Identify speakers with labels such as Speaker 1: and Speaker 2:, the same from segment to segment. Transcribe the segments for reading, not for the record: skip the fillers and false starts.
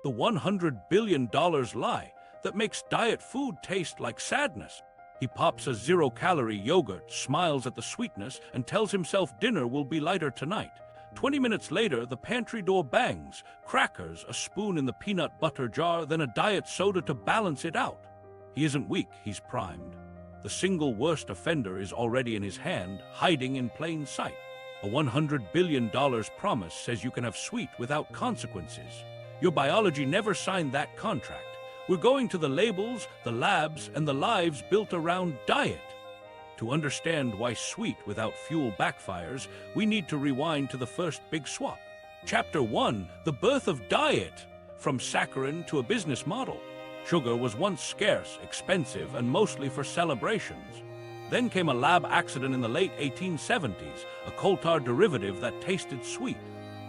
Speaker 1: The $100 billion lie that makes diet food taste like sadness. He pops a zero-calorie yogurt, smiles at the sweetness, and tells himself dinner will be lighter tonight. 20 minutes later, the pantry door bangs. Crackers, a spoon in the peanut butter jar, then a diet soda to balance it out. He isn't weak, he's primed. The single worst offender is already in his hand, hiding in plain sight. A $100 billion promise says you can have sweet without consequences. Your biology never signed that contract. We're going to the labels, the labs, and the lives built around diet. To understand why sweet without fuel backfires, we need to rewind to the first big swap. Chapter 1, the birth of diet, from saccharin to a business model. Sugar was once scarce, expensive, and mostly for celebrations. Then came a lab accident in the late 1870s, a coal tar derivative that tasted sweet.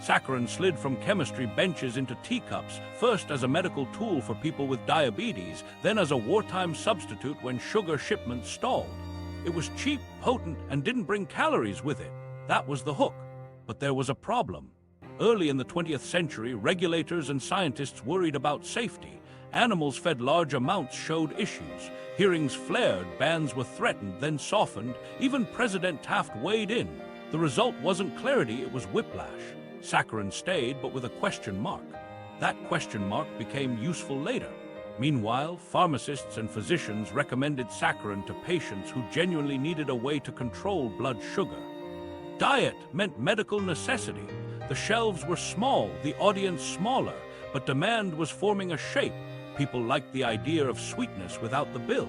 Speaker 1: Saccharin slid from chemistry benches into teacups, first as a medical tool for people with diabetes, then as a wartime substitute when sugar shipments stalled. It was cheap, potent, and didn't bring calories with it. That was the hook. But there was a problem. Early in the 20th century, regulators and scientists worried about safety. Animals fed large amounts showed issues. Hearings flared, bans were threatened, then softened. Even President Taft weighed in. The result wasn't clarity, it was whiplash. Saccharin stayed, but with a question mark. That question mark became useful later. Meanwhile, pharmacists and physicians recommended saccharin to patients who genuinely needed a way to control blood sugar. Diet meant medical necessity. The shelves were small, the audience smaller, but demand was forming a shape. People liked the idea of sweetness without the bill.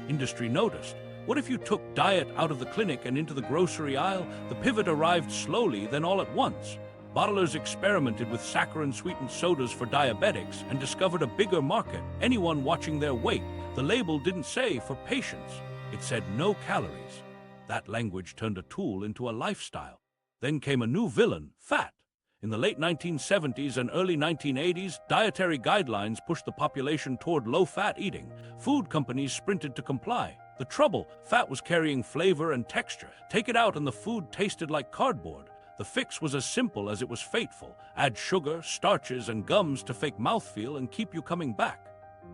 Speaker 1: Industry noticed. What if you took diet out of the clinic and into the grocery aisle? The pivot arrived slowly, then all at once. Bottlers experimented with saccharin-sweetened sodas for diabetics and discovered a bigger market, anyone watching their weight. The label didn't say for patients. It said no calories. That language turned a tool into a lifestyle. Then came a new villain, fat. In the late 1970s and early 1980s, dietary guidelines pushed the population toward low-fat eating. Food companies sprinted to comply. The trouble, fat was carrying flavor and texture. Take it out and the food tasted like cardboard. The fix was as simple as it was fateful. Add sugar, starches, and gums to fake mouthfeel and keep you coming back.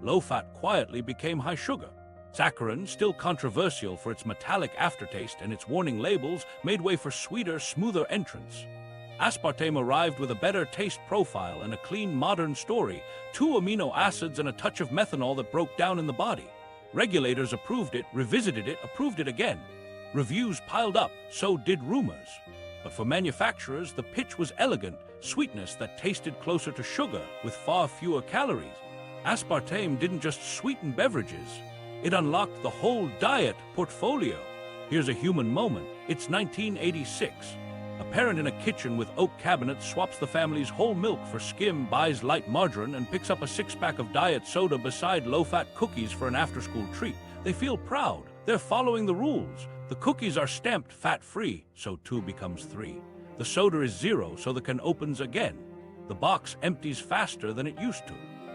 Speaker 1: Low-fat quietly became high sugar. Saccharin, still controversial for its metallic aftertaste and its warning labels, made way for sweeter, smoother entrants. Aspartame arrived with a better taste profile and a clean, modern story. 2 amino acids and a touch of methanol that broke down in the body. Regulators approved it, revisited it, approved it again. Reviews piled up, so did rumors. But for manufacturers, the pitch was elegant, sweetness that tasted closer to sugar with far fewer calories. Aspartame didn't just sweeten beverages, it unlocked the whole diet portfolio. Here's a human moment. It's 1986. A parent in a kitchen with oak cabinets swaps the family's whole milk for skim, buys light margarine, and picks up a 6-pack of diet soda beside low-fat cookies for an after-school treat. They feel proud. They're following the rules. The cookies are stamped fat-free, so 2 becomes 3. The soda is 0, so the can opens again. The box empties faster than it used to.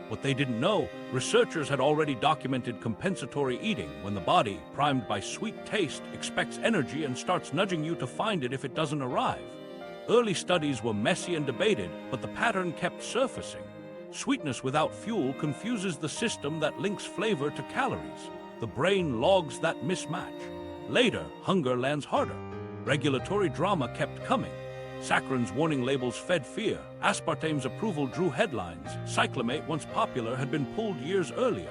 Speaker 1: What they didn't know, researchers had already documented compensatory eating, when the body, primed by sweet taste, expects energy and starts nudging you to find it if it doesn't arrive. Early studies were messy and debated, but the pattern kept surfacing. Sweetness without fuel confuses the system that links flavor to calories. The brain logs that mismatch. Later, hunger lands harder. Regulatory drama kept coming. Saccharin's warning labels fed fear. Aspartame's approval drew headlines. Cyclamate, once popular, had been pulled years earlier.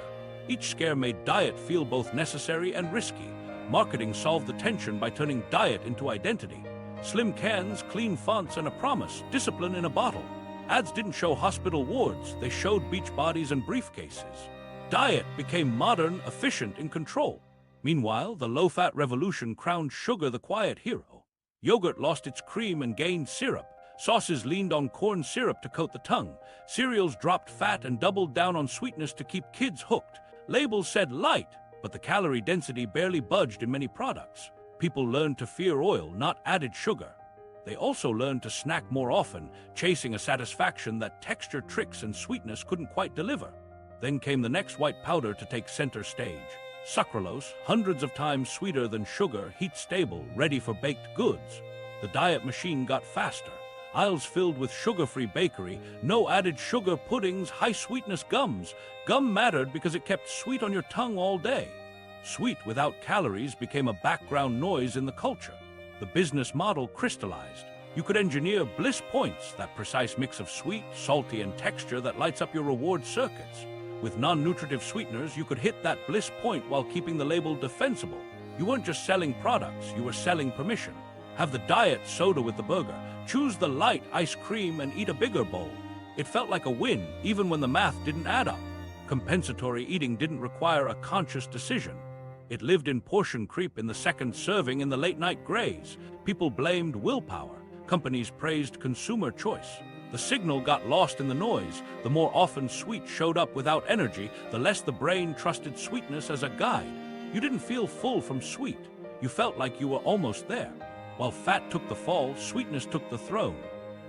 Speaker 1: Each scare made diet feel both necessary and risky. Marketing solved the tension by turning diet into identity. Slim cans, clean fonts, and a promise, discipline in a bottle. Ads didn't show hospital wards, they showed beach bodies and briefcases. Diet became modern, efficient, in control. Meanwhile, the low-fat revolution crowned sugar the quiet hero. Yogurt lost its cream and gained syrup. Sauces leaned on corn syrup to coat the tongue. Cereals dropped fat and doubled down on sweetness to keep kids hooked. Labels said light, but the calorie density barely budged in many products. People learned to fear oil, not added sugar. They also learned to snack more often, chasing a satisfaction that texture tricks and sweetness couldn't quite deliver. Then came the next white powder to take center stage. Sucralose, hundreds of times sweeter than sugar, heat stable, ready for baked goods. The diet machine got faster. Aisles filled with sugar-free bakery, no added sugar puddings, high-sweetness gums. Gum mattered because it kept sweet on your tongue all day. Sweet without calories became a background noise in the culture. The business model crystallized. You could engineer Bliss points, that precise mix of sweet, salty, and texture that lights up your reward circuits. With non-nutritive sweeteners, you could hit that Bliss point while keeping the label defensible. You weren't just selling products, you were selling permission. Have the diet soda with the burger. Choose the light ice cream and eat a bigger bowl. It felt like a win, even when the math didn't add up. Compensatory eating didn't require a conscious decision. It lived in portion creep in the second serving in the late-night graze. People blamed willpower. Companies praised consumer choice. The signal got lost in the noise. The more often sweet showed up without energy, the less the brain trusted sweetness as a guide. You didn't feel full from sweet. You felt like you were almost there. While fat took the fall, sweetness took the throne.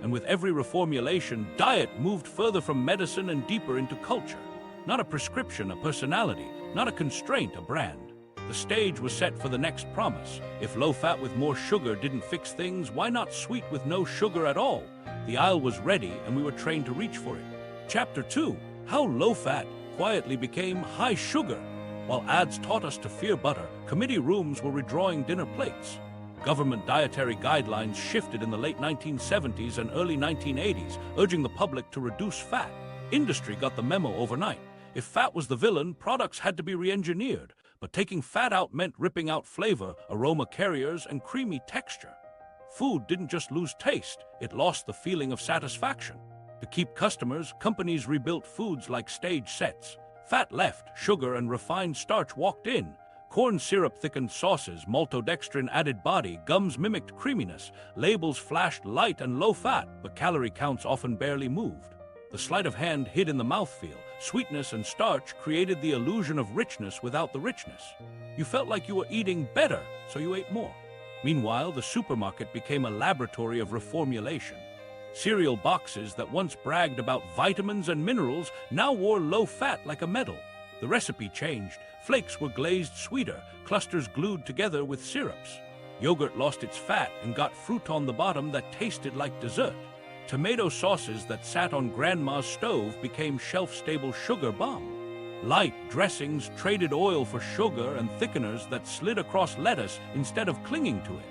Speaker 1: And with every reformulation, diet moved further from medicine and deeper into culture. Not a prescription, a personality. Not a constraint, a brand. The stage was set for the next promise. If low fat with more sugar didn't fix things, why not sweet with no sugar at all? The aisle was ready, and we were trained to reach for it. Chapter 2. How low fat quietly became high sugar. While ads taught us to fear butter, committee rooms were redrawing dinner plates. Government dietary guidelines shifted in the late 1970s and early 1980s, urging the public to reduce fat. Industry got the memo overnight. If fat was the villain, products had to be re-engineered. But taking fat out meant ripping out flavor, aroma carriers, and creamy texture. Food didn't just lose taste, it lost the feeling of satisfaction. To keep customers, companies rebuilt foods like stage sets. Fat left, sugar and refined starch walked in. Corn syrup thickened sauces, maltodextrin added body, gums mimicked creaminess. Labels flashed light and low fat, but calorie counts often barely moved. The sleight of hand hid in the mouthfeel. Sweetness and starch created the illusion of richness without the richness. You felt like you were eating better, so you ate more. Meanwhile, the supermarket became a laboratory of reformulation. Cereal boxes that once bragged about vitamins and minerals now wore low fat like a medal. The recipe changed. Flakes were glazed sweeter, clusters glued together with syrups. Yogurt lost its fat and got fruit on the bottom that tasted like dessert. Tomato sauces that sat on grandma's stove became shelf-stable sugar bomb. Light dressings traded oil for sugar and thickeners that slid across lettuce instead of clinging to it.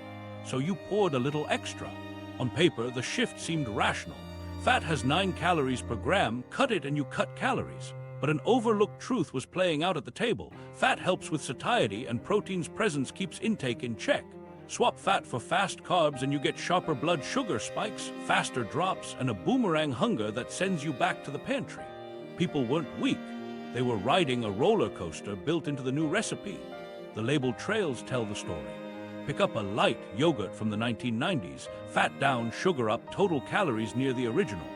Speaker 1: So you poured a little extra. On paper, the shift seemed rational. Fat has 9 calories per gram, cut it and you cut calories. But an overlooked truth was playing out at the table. Fat helps with satiety and protein's presence keeps intake in check. Swap fat for fast carbs and you get sharper blood sugar spikes, faster drops, and a boomerang hunger that sends you back to the pantry. People weren't weak. They were riding a roller coaster built into the new recipe. The label trails tell the story. Pick up a light yogurt from the 1990s, fat down, sugar up, total calories near the original.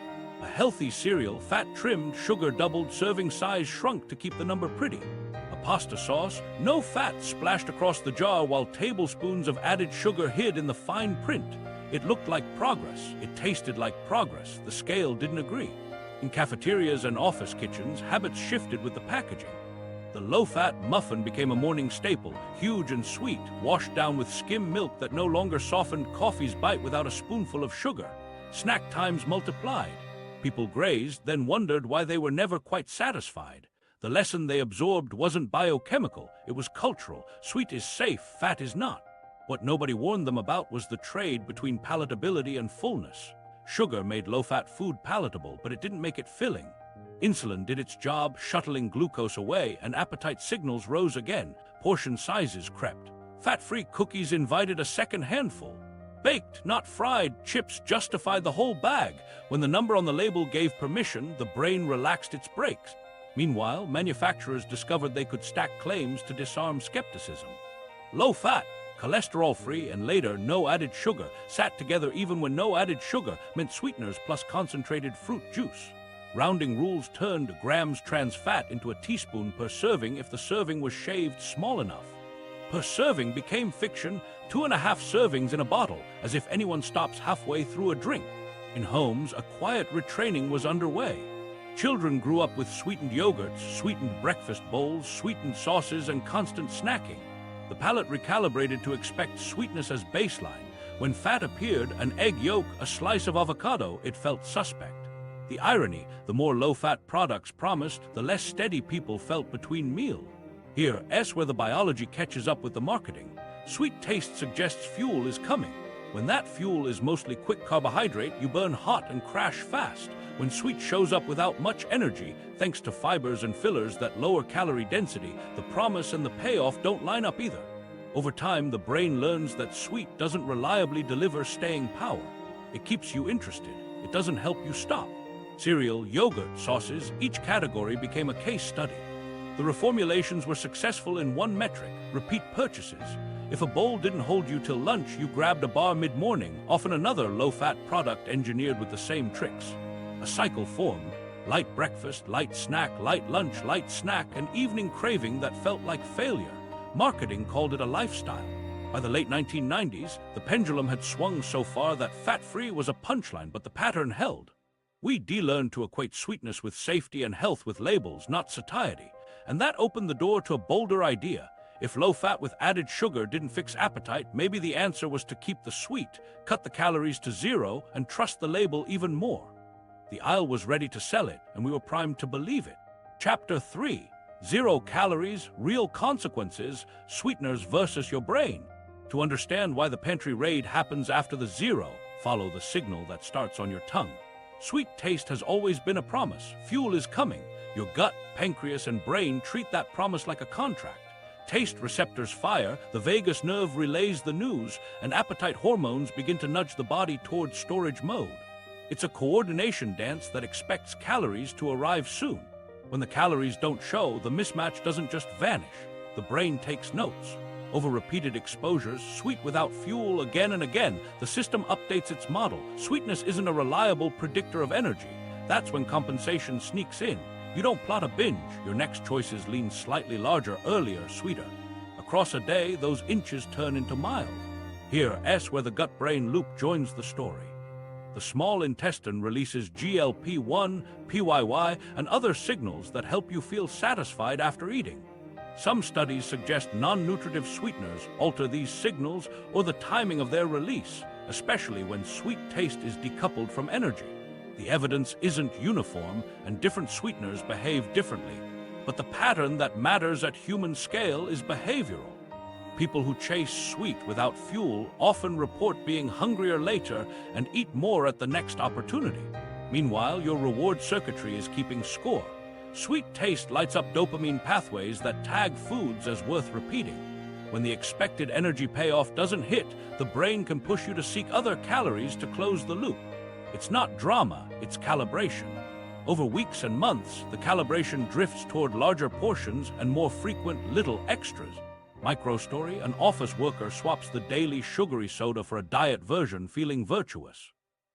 Speaker 1: A healthy cereal, fat trimmed, sugar doubled, serving size shrunk to keep the number pretty. A pasta sauce, no fat splashed across the jar while tablespoons of added sugar hid in the fine print. It looked like progress. It tasted like progress. The scale didn't agree. In cafeterias and office kitchens, habits shifted with the packaging. The low-fat muffin became a morning staple, huge and sweet, washed down with skim milk that no longer softened coffee's bite without a spoonful of sugar. Snack times multiplied. People grazed, then wondered why they were never quite satisfied. The lesson they absorbed wasn't biochemical, it was cultural. Sweet is safe, fat is not. What nobody warned them about was the trade between palatability and fullness. Sugar made low-fat food palatable, but it didn't make it filling. Insulin did its job, shuttling glucose away, and appetite signals rose again. Portion sizes crept. Fat-free cookies invited a second handful. Baked, not fried, chips justified the whole bag. When the number on the label gave permission, the brain relaxed its brakes. Meanwhile, manufacturers discovered they could stack claims to disarm skepticism. Low-fat, cholesterol-free, and later no added sugar sat together even when no added sugar meant sweeteners plus concentrated fruit juice. Rounding rules turned grams trans fat into a teaspoon per serving if the serving was shaved small enough. Per serving became fiction, 2.5 servings in a bottle, as if anyone stops halfway through a drink. In homes, a quiet retraining was underway. Children grew up with sweetened yogurts, sweetened breakfast bowls, sweetened sauces, and constant snacking. The palate recalibrated to expect sweetness as baseline. When fat appeared, an egg yolk, a slice of avocado, it felt suspect. The irony, the more low-fat products promised, the less steady people felt between meals. Here, S where the biology catches up with the marketing. Sweet taste suggests fuel is coming. When that fuel is mostly quick carbohydrate, you burn hot and crash fast. When sweet shows up without much energy, thanks to fibers and fillers that lower calorie density, the promise and the payoff don't line up either. Over time, the brain learns that sweet doesn't reliably deliver staying power. It keeps you interested. It doesn't help you stop. Cereal, yogurt, sauces, each category became a case study. The reformulations were successful in one metric: repeat purchases. If a bowl didn't hold you till lunch, you grabbed a bar mid-morning, often another low-fat product engineered with the same tricks. A cycle formed: light breakfast, light snack, light lunch, light snack, an evening craving that felt like failure. Marketing called it a lifestyle. By the late 1990s, the pendulum had swung so far that fat-free was a punchline, but the pattern held. We de-learned to equate sweetness with safety and health with labels, not satiety. And that opened the door to a bolder idea. If low-fat with added sugar didn't fix appetite, maybe the answer was to keep the sweet, cut the calories to zero, and trust the label even more. The aisle was ready to sell it, and we were primed to believe it. Chapter 3: 0 Calories, Real Consequences, Sweeteners versus Your Brain. To understand why the pantry raid happens after the zero, follow the signal that starts on your tongue. Sweet taste has always been a promise. Fuel is coming. Your gut, pancreas, and brain treat that promise like a contract. Taste receptors fire, the vagus nerve relays the news, and appetite hormones begin to nudge the body towards storage mode. It's a coordination dance that expects calories to arrive soon. When the calories don't show, the mismatch doesn't just vanish. The brain takes notes. Over repeated exposures, sweet without fuel again and again, the system updates its model. Sweetness isn't a reliable predictor of energy. That's when compensation sneaks in. You don't plot a binge. Your next choices lean slightly larger, earlier, sweeter. Across a day, those inches turn into miles. Here, S where the gut-brain loop joins the story. The small intestine releases GLP-1, PYY, and other signals that help you feel satisfied after eating. Some studies suggest non-nutritive sweeteners alter these signals or the timing of their release, especially when sweet taste is decoupled from energy. The evidence isn't uniform, and different sweeteners behave differently. But the pattern that matters at human scale is behavioral. People who chase sweet without fuel often report being hungrier later and eat more at the next opportunity. Meanwhile, your reward circuitry is keeping score. Sweet taste lights up dopamine pathways that tag foods as worth repeating. When the expected energy payoff doesn't hit, the brain can push you to seek other calories to close the loop. It's not drama, it's calibration. Over weeks and months, the calibration drifts toward larger portions and more frequent little extras. Microstory: an office worker swaps the daily sugary soda for a diet version, feeling virtuous.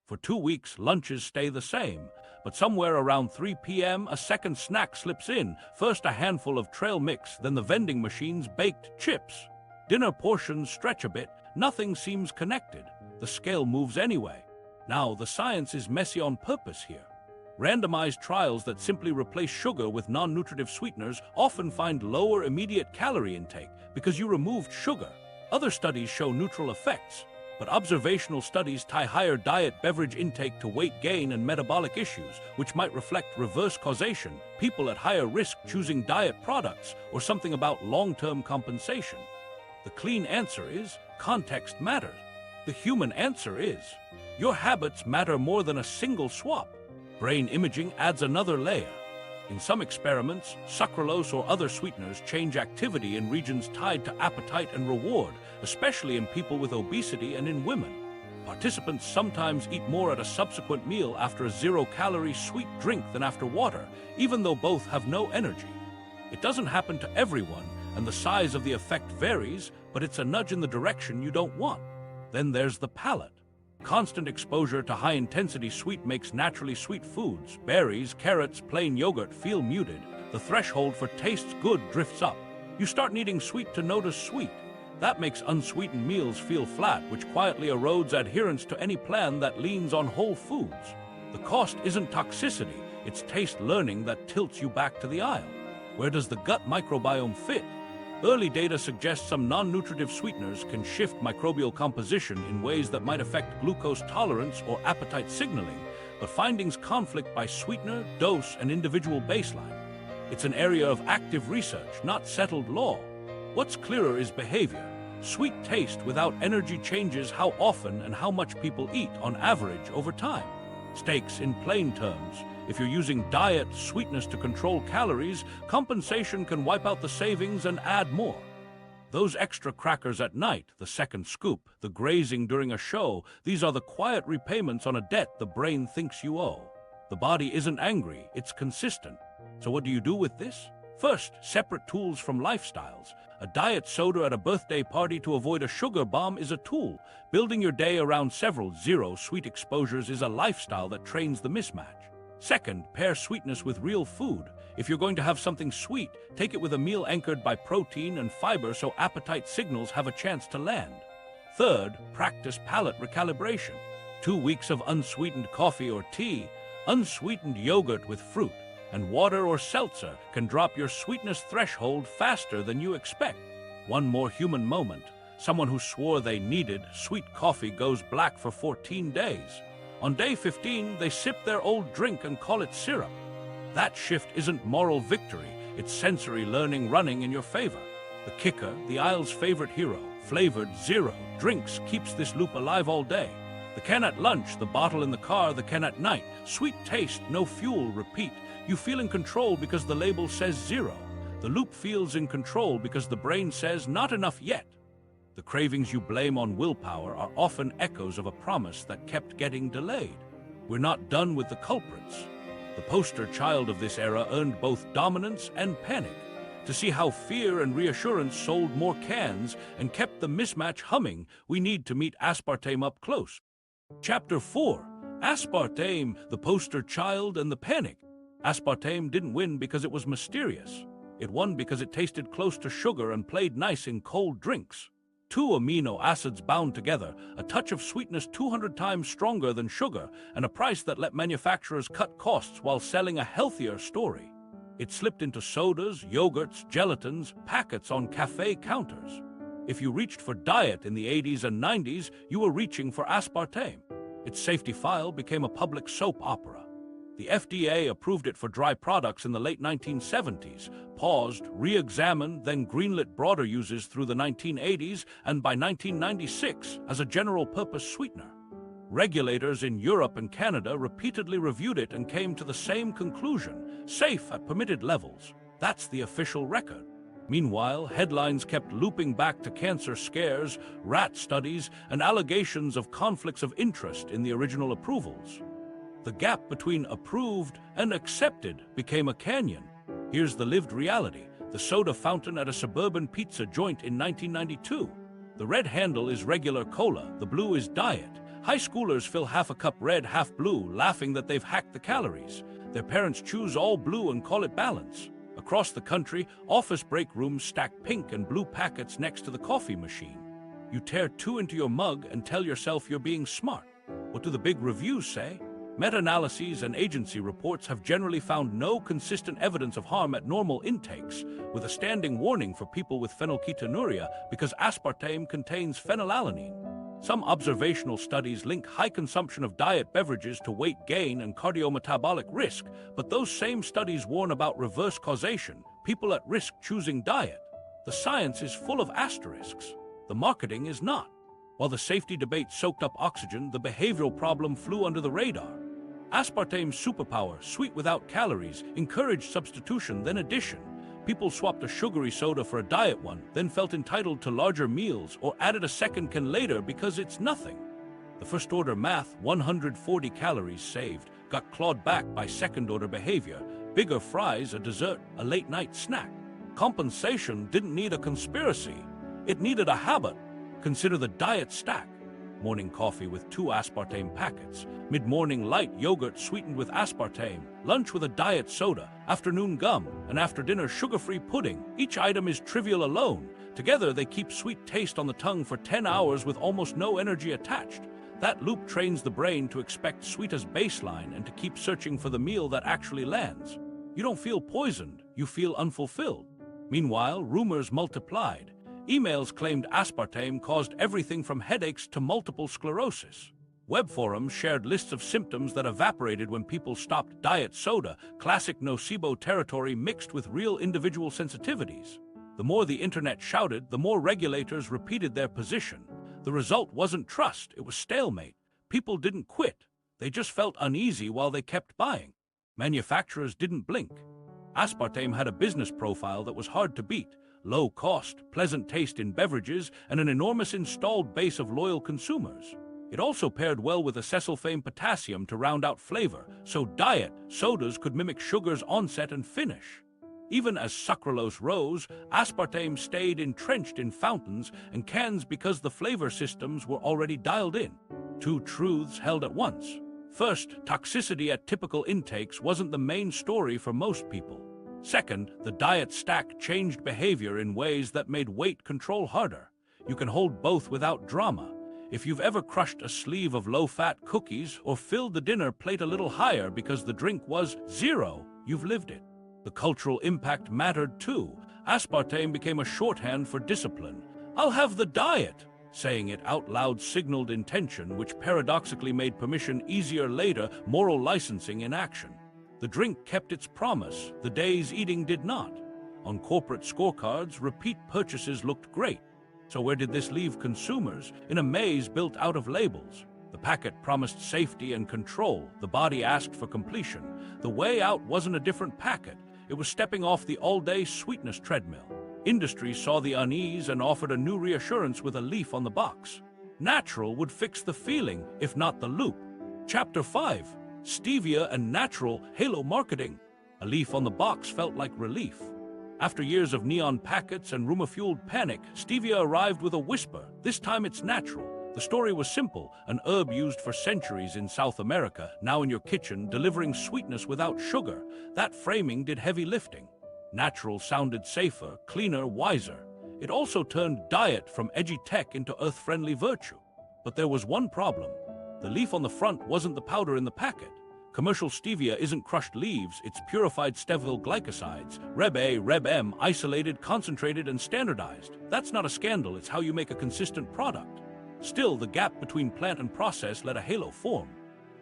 Speaker 1: For 2 weeks, lunches stay the same. But somewhere around 3 p.m., a second snack slips in. First a handful of trail mix, then the vending machine's baked chips. Dinner portions stretch a bit. Nothing seems connected. The scale moves anyway. Now, the science is messy on purpose here. Randomized trials that simply replace sugar with non-nutritive sweeteners often find lower immediate calorie intake because you removed sugar. Other studies show neutral effects. But observational studies tie higher diet beverage intake to weight gain and metabolic issues, which might reflect reverse causation, people at higher risk choosing diet products, or something about long-term compensation. The clean answer is, context matters. The human answer is, your habits matter more than a single swap. Brain imaging adds another layer. In some experiments, sucralose or other sweeteners change activity in regions tied to appetite and reward, especially in people with obesity and in women. Participants sometimes eat more at a subsequent meal after a 0-calorie sweet drink than after water, even though both have no energy. It doesn't happen to everyone, and the size of the effect varies, but it's a nudge in the direction you don't want. Then there's the palate. Constant exposure to high-intensity sweet makes naturally sweet foods, berries, carrots, plain yogurt, feel muted. The threshold for tastes good drifts up. You start needing sweet to notice sweet. That makes unsweetened meals feel flat, which quietly erodes adherence to any plan that leans on whole foods. The cost isn't toxicity, it's taste learning that tilts you back to the aisle. Where does the gut microbiome fit? Early data suggests some non-nutritive sweeteners can shift microbial composition in ways that might affect glucose tolerance or appetite signaling, but findings conflict by sweetener, dose, and individual baseline. It's an area of active research, not settled law. What's clearer is behavior. Sweet taste without energy changes how often and how much people eat on average over time. Stakes in plain terms. If you're using diet sweetness to control calories, compensation can wipe out the savings and add more. Those extra crackers at night, the second scoop, the grazing during a show, these are the quiet repayments on a debt the brain thinks you owe. The body isn't angry, it's consistent. So what do you do with this? First, separate tools from lifestyles. A diet soda at a birthday party to avoid a sugar bomb is a tool. Building your day around several zero-sweet exposures is a lifestyle that trains the mismatch. Second, pair sweetness with real food. If you're going to have something sweet, take it with a meal anchored by protein and fiber so appetite signals have a chance to land. Third, practice palate recalibration. 2 weeks of unsweetened coffee or tea, unsweetened yogurt with fruit, and water or seltzer can drop your sweetness threshold faster than you expect. One more human moment. Someone who swore they needed sweet coffee goes black for 14 days. On day 15, they sip their old drink and call it syrup. That shift isn't moral victory, it's sensory learning running in your favor. The kicker, the aisle's favorite hero, flavored zero drinks, keeps this loop alive all day. The can at lunch, the bottle in the car, the can at night. Sweet taste, no fuel, repeat. You feel in control because the label says zero. The loop feels in control because the brain says not enough yet. The cravings you blame on willpower are often echoes of a promise that kept getting delayed. We're not done with the culprits. The poster child of this era earned both dominance and panic. To see how fear and reassurance sold more cans and kept the mismatch humming, we need to meet aspartame up close. Chapter 4. Aspartame, the poster child and the panic. Aspartame didn't win because it was mysterious. It won because it tasted close to sugar and played nice in cold drinks. 2 amino acids bound together, a touch of sweetness 200 times stronger than sugar, and a price that let manufacturers cut costs while selling a healthier story. It slipped into sodas, yogurts, gelatins, packets on cafe counters. If you reached for diet in the 80s and 90s, you were reaching for aspartame. Its safety file became a public soap opera. The FDA approved it for dry products in the late 1970s, paused, re-examined, then greenlit broader uses through the 1980s, and by 1996 as a general-purpose sweetener. Regulators in Europe and Canada repeatedly reviewed it and came to the same conclusion: safe at permitted levels. That's the official record. Meanwhile, headlines kept looping back to cancer scares, rat studies, and allegations of conflicts of interest in the original approvals. The gap between approved and accepted became a canyon. Here's the lived reality: the soda fountain at a suburban pizza joint in 1992. The red handle is regular cola, the blue is diet. High schoolers fill half a cup red, half blue, laughing that they've hacked the calories. Their parents choose all blue and call it balance. Across the country, office break rooms stack pink and blue packets next to the coffee machine. You tear 2 into your mug and tell yourself you're being smart. What do the big reviews say? Meta-analyses and agency reports have generally found no consistent evidence of harm at normal intakes, with a standing warning for people with phenylketonuria because aspartame contains phenylalanine. Some observational studies link high consumption of diet beverages to weight gain and cardiometabolic risk, but those same studies warn about reverse causation, people at risk choosing diet. The science is full of asterisks. The marketing is not. While the safety debate soaked up oxygen, the behavioral problem flew under the radar. Aspartame's superpower, sweet without calories, encouraged substitution, then addition. People swapped a sugary soda for a diet one, then felt entitled to larger meals or added a second can later because it's nothing. The first-order math, 140 calories saved, got clawed back by second-order behavior. Bigger fries, a dessert, a late-night snack. Compensation didn't need a conspiracy. It needed a habit. Consider the diet stack. Morning coffee with 2 aspartame packets, mid-morning light yogurt sweetened with aspartame, lunch with a diet soda, afternoon gum, and after-dinner sugar-free pudding. Each item is trivial alone. Together they keep sweet taste on the tongue for 10 hours with almost no energy attached. That loop trains the brain to expect sweet as baseline and to keep searching for the meal that actually lands. You don't feel poisoned, you feel unfulfilled. Meanwhile, rumors multiplied. Emails claimed aspartame caused everything from headaches to multiple sclerosis. Web forums shared lists of symptoms that evaporated when people stopped diet soda, classic nocebo territory mixed with real individual sensitivities. The more the internet shouted, the more regulators repeated their position. The result wasn't trust, it was stalemate. People didn't quit. They just felt uneasy while they kept buying. Manufacturers didn't blink. Aspartame had a business profile that was hard to beat. Low cost, pleasant taste in beverages, and an enormous installed base of loyal consumers. It also paired well with acesulfame potassium to round out flavor, so diet sodas could mimic sugar's onset and finish. Even as sucralose rose, aspartame stayed entrenched in fountains and cans because the flavor systems were already dialed in. Two truths held at once. First, toxicity at typical intakes wasn't the main story for most people. Second, the diet stack changed behavior in ways that made weight control harder. You can hold both without drama. If you've ever crushed a sleeve of low-fat cookies or filled the dinner plate a little higher because the drink was zero, you've lived it. The cultural impact mattered too. Aspartame became a shorthand for discipline. "I'll have the diet." Saying it out loud signaled intention, which paradoxically made permission easier later, moral licensing in action. The drink kept its promise, the day's eating did not. On corporate scorecards, repeat purchases looked great. So where did this leave consumers? In a maze built out of labels. The packet promised safety and control. The body asked for completion. The way out wasn't a different packet. It was stepping off the all-day sweetness treadmill. Industry saw the unease and offered a new reassurance with a leaf on the box. Natural would fix the feeling, if not the loop. Chapter 5. Stevia and Natural Halo Marketing. A leaf on the box felt like relief. After years of neon packets and rumor-fueled panic, Stevia arrived with a whisper. This time it's natural. The story was simple, an herb used for centuries in South America, now in your kitchen, delivering sweetness without sugar. That framing did heavy lifting. Natural sounded safer, cleaner, wiser. It also turned diet from edgy tech into earth-friendly virtue. But there was one problem. The leaf on the front wasn't the powder in the packet. Commercial stevia isn't crushed leaves, it's purified stevia glycosides, Reb A, Reb M, isolated, concentrated, and standardized. That's not a scandal, it's how you make a consistent product. Still, the gap between plant and process let a halo form.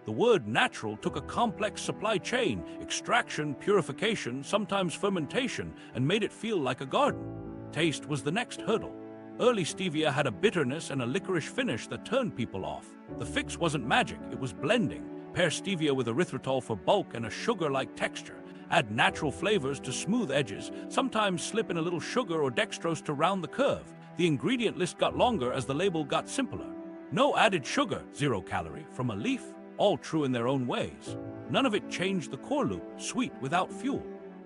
Speaker 1: The word natural took a complex supply chain, extraction, purification, sometimes fermentation, and made it feel like a garden. Taste was the next hurdle. Early stevia had a bitterness and a licorice finish that turned people off. The fix wasn't magic, it was blending. Pair stevia with erythritol for bulk and a sugar-like texture. Add natural flavors to smooth edges, sometimes slip in a little sugar or dextrose to round the curve. The ingredient list got longer as the label got simpler. No added sugar, 0 calorie, from a leaf, all true in their own ways. None of it changed the core loop, sweet without fuel.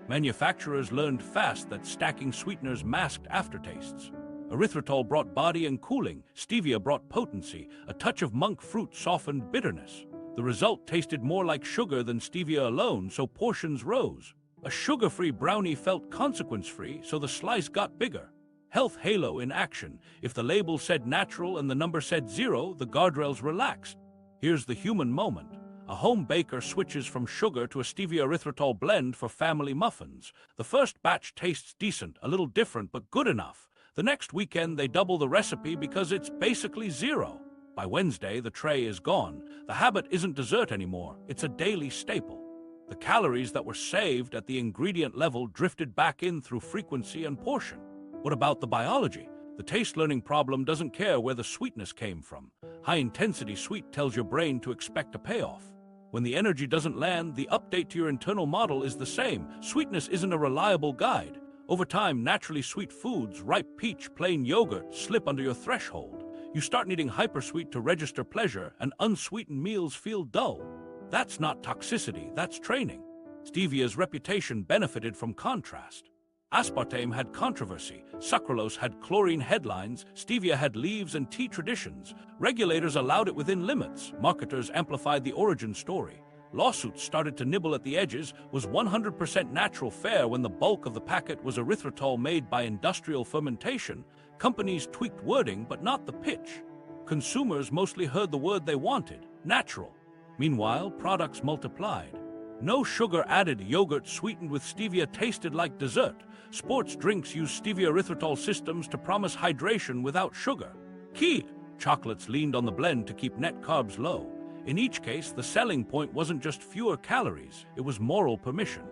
Speaker 1: Manufacturers learned fast that stacking sweeteners masked aftertastes. Erythritol brought body and cooling, stevia brought potency, a touch of monk fruit softened bitterness. The result tasted more like sugar than stevia alone, so portions rose. A sugar-free brownie felt consequence-free, so the slice got bigger. Health halo in action. If the label said natural and the number said 0, the guardrails relaxed. Here's the human moment. A home baker switches from sugar to a stevia erythritol blend for family muffins. The first batch tastes decent, a little different, but good enough. The next weekend, they double the recipe because it's basically 0. By Wednesday, the tray is gone. The habit isn't dessert anymore. It's a daily staple. The calories that were saved at the ingredient level drifted back in through frequency and portion. What about the biology? The taste learning problem doesn't care where the sweetness came from. High-intensity sweet tells your brain to expect a payoff. When the energy doesn't land, the update to your internal model is the same. Sweetness isn't a reliable guide. Over time, naturally sweet foods, ripe peach, plain yogurt, slip under your threshold. You start needing hypersweet to register pleasure, and unsweetened meals feel dull. That's not toxicity, that's training. Stevia's reputation benefited from contrast. Aspartame had controversy, sucralose had chlorine headlines, stevia had leaves and tea traditions. Regulators allowed it within limits, marketers amplified the origin story. Lawsuits started to nibble at the edges. Was 100% natural fair when the bulk of the packet was erythritol made by industrial fermentation? Companies tweaked wording, but not the pitch. Consumers mostly heard the word they wanted, natural. Meanwhile, products multiplied. No sugar-added yogurt sweetened with stevia tasted like dessert. Sports drinks use stevia erythritol systems to promise hydration without sugar. Key, chocolates leaned on the blend to keep net carbs low. In each case, the selling point wasn't just fewer calories, it was moral permission.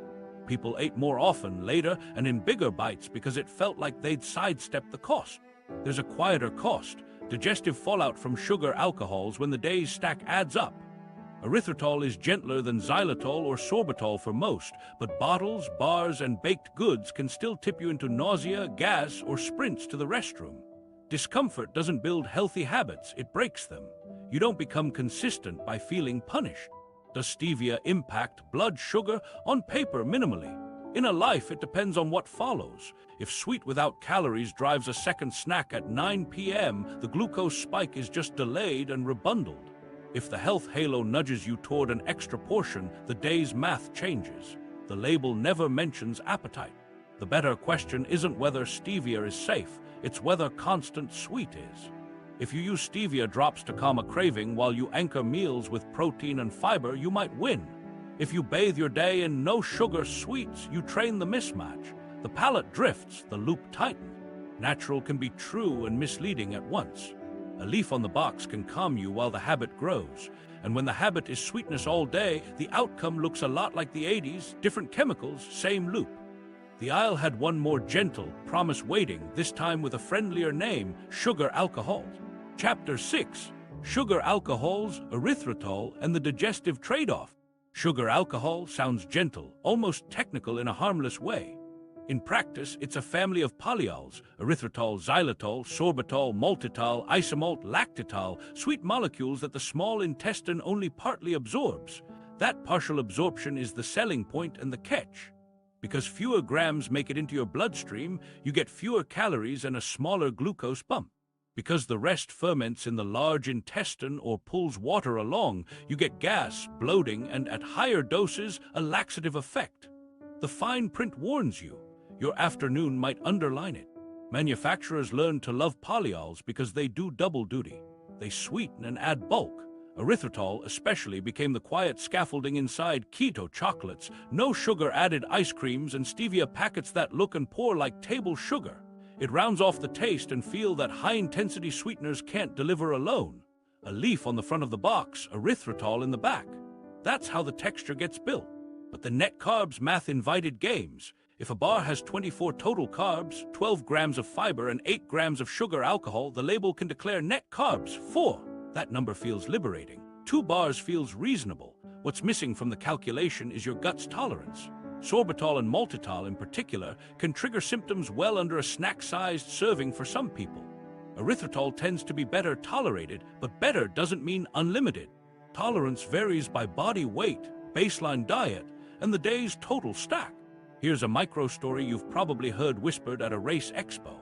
Speaker 1: People ate more often, later, and in bigger bites because it felt like they'd sidestepped the cost. There's a quieter cost, digestive fallout from sugar alcohols when the day's stack adds up. Erythritol is gentler than xylitol or sorbitol for most, but bottles, bars, and baked goods can still tip you into nausea, gas, or sprints to the restroom. Discomfort doesn't build healthy habits, it breaks them. You don't become consistent by feeling punished. Does stevia impact blood sugar? On paper, minimally. In a life, it depends on what follows. If sweet without calories drives a second snack at 9 p.m., the glucose spike is just delayed and rebundled. If the health halo nudges you toward an extra portion, the day's math changes. The label never mentions appetite. The better question isn't whether stevia is safe, it's whether constant sweet is. If you use stevia drops to calm a craving while you anchor meals with protein and fiber, you might win. If you bathe your day in no-sugar sweets, you train the mismatch. The palate drifts, the loop tightens. Natural can be true and misleading at once. A leaf on the box can calm you while the habit grows. And when the habit is sweetness all day, the outcome looks a lot like the 80s, different chemicals, same loop. The aisle had one more gentle, promise waiting, this time with a friendlier name, sugar alcohols. Chapter 6, Sugar Alcohols, Erythritol, and the Digestive Trade-off. Sugar alcohol sounds gentle, almost technical in a harmless way. In practice, it's a family of polyols, erythritol, xylitol, sorbitol, maltitol, isomalt, lactitol, sweet molecules that the small intestine only partly absorbs. That partial absorption is the selling point and the catch. Because fewer grams make it into your bloodstream, you get fewer calories and a smaller glucose bump. Because the rest ferments in the large intestine or pulls water along, you get gas, bloating, and at higher doses, a laxative effect. The fine print warns you. Your afternoon might underline it. Manufacturers learned to love polyols because they do double duty. They sweeten and add bulk. Erythritol especially became the quiet scaffolding inside keto chocolates, no sugar-added ice creams, and stevia packets that look and pour like table sugar. It rounds off the taste and feel that high-intensity sweeteners can't deliver alone. A leaf on the front of the box, erythritol in the back. That's how the texture gets built. But the net carbs math invited games. If a bar has 24 total carbs, 12 grams of fiber, and 8 grams of sugar alcohol, the label can declare net carbs 4. That number feels liberating. 2 bars feels reasonable. What's missing from the calculation is your gut's tolerance. Sorbitol and maltitol in particular can trigger symptoms well under a snack-sized serving for some people. Erythritol tends to be better tolerated, but better doesn't mean unlimited. Tolerance varies by body weight, baseline diet, and the day's total stack. Here's a micro story you've probably heard whispered at a race expo.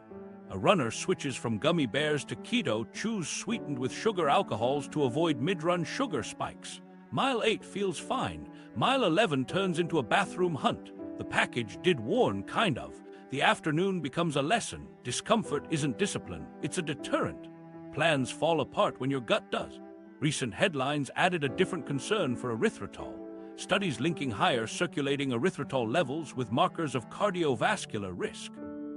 Speaker 1: A runner switches from gummy bears to keto, chews sweetened with sugar alcohols to avoid mid-run sugar spikes. Mile 8 feels fine. Mile 11 turns into a bathroom hunt. The package did warn, kind of. The afternoon becomes a lesson. Discomfort isn't discipline, it's a deterrent. Plans fall apart when your gut does. Recent headlines added a different concern for erythritol. Studies linking higher circulating erythritol levels with markers of cardiovascular risk.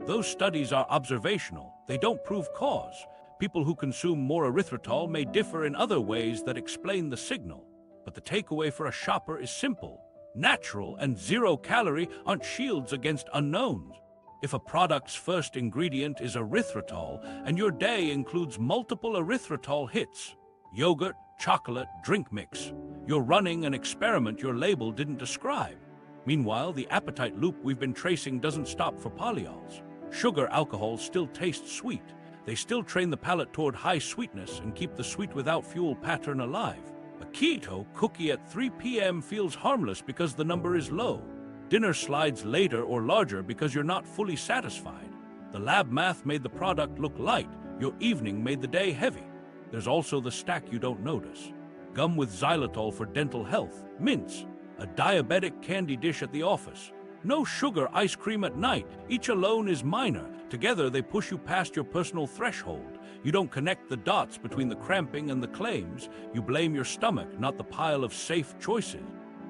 Speaker 1: Those studies are observational. They don't prove cause. People who consume more erythritol may differ in other ways that explain the signal. But the takeaway for a shopper is simple. Natural and zero-calorie aren't shields against unknowns. If a product's first ingredient is erythritol and your day includes multiple erythritol hits, yogurt, chocolate, drink mix, you're running an experiment your label didn't describe. Meanwhile, the appetite loop we've been tracing doesn't stop for polyols. Sugar alcohols still taste sweet. They still train the palate toward high sweetness and keep the sweet without fuel pattern alive. A keto cookie at 3 p.m. feels harmless because the number is low. Dinner slides later or larger because you're not fully satisfied. The lab math made the product look light. Your evening made the day heavy. There's also the stack you don't notice. Gum with xylitol for dental health, mints, a diabetic candy dish at the office. No sugar ice cream at night. Each alone is minor. Together they push you past your personal threshold. You don't connect the dots between the cramping and the claims. You blame your stomach, not the pile of safe choices.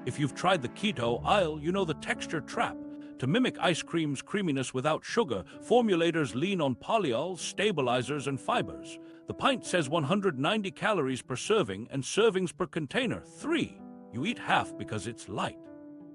Speaker 1: If you've tried the keto aisle, you know the texture trap. To mimic ice cream's creaminess without sugar, formulators lean on polyols, stabilizers, and fibers. The pint says 190 calories per serving and servings per container, 3. You eat half because it's light.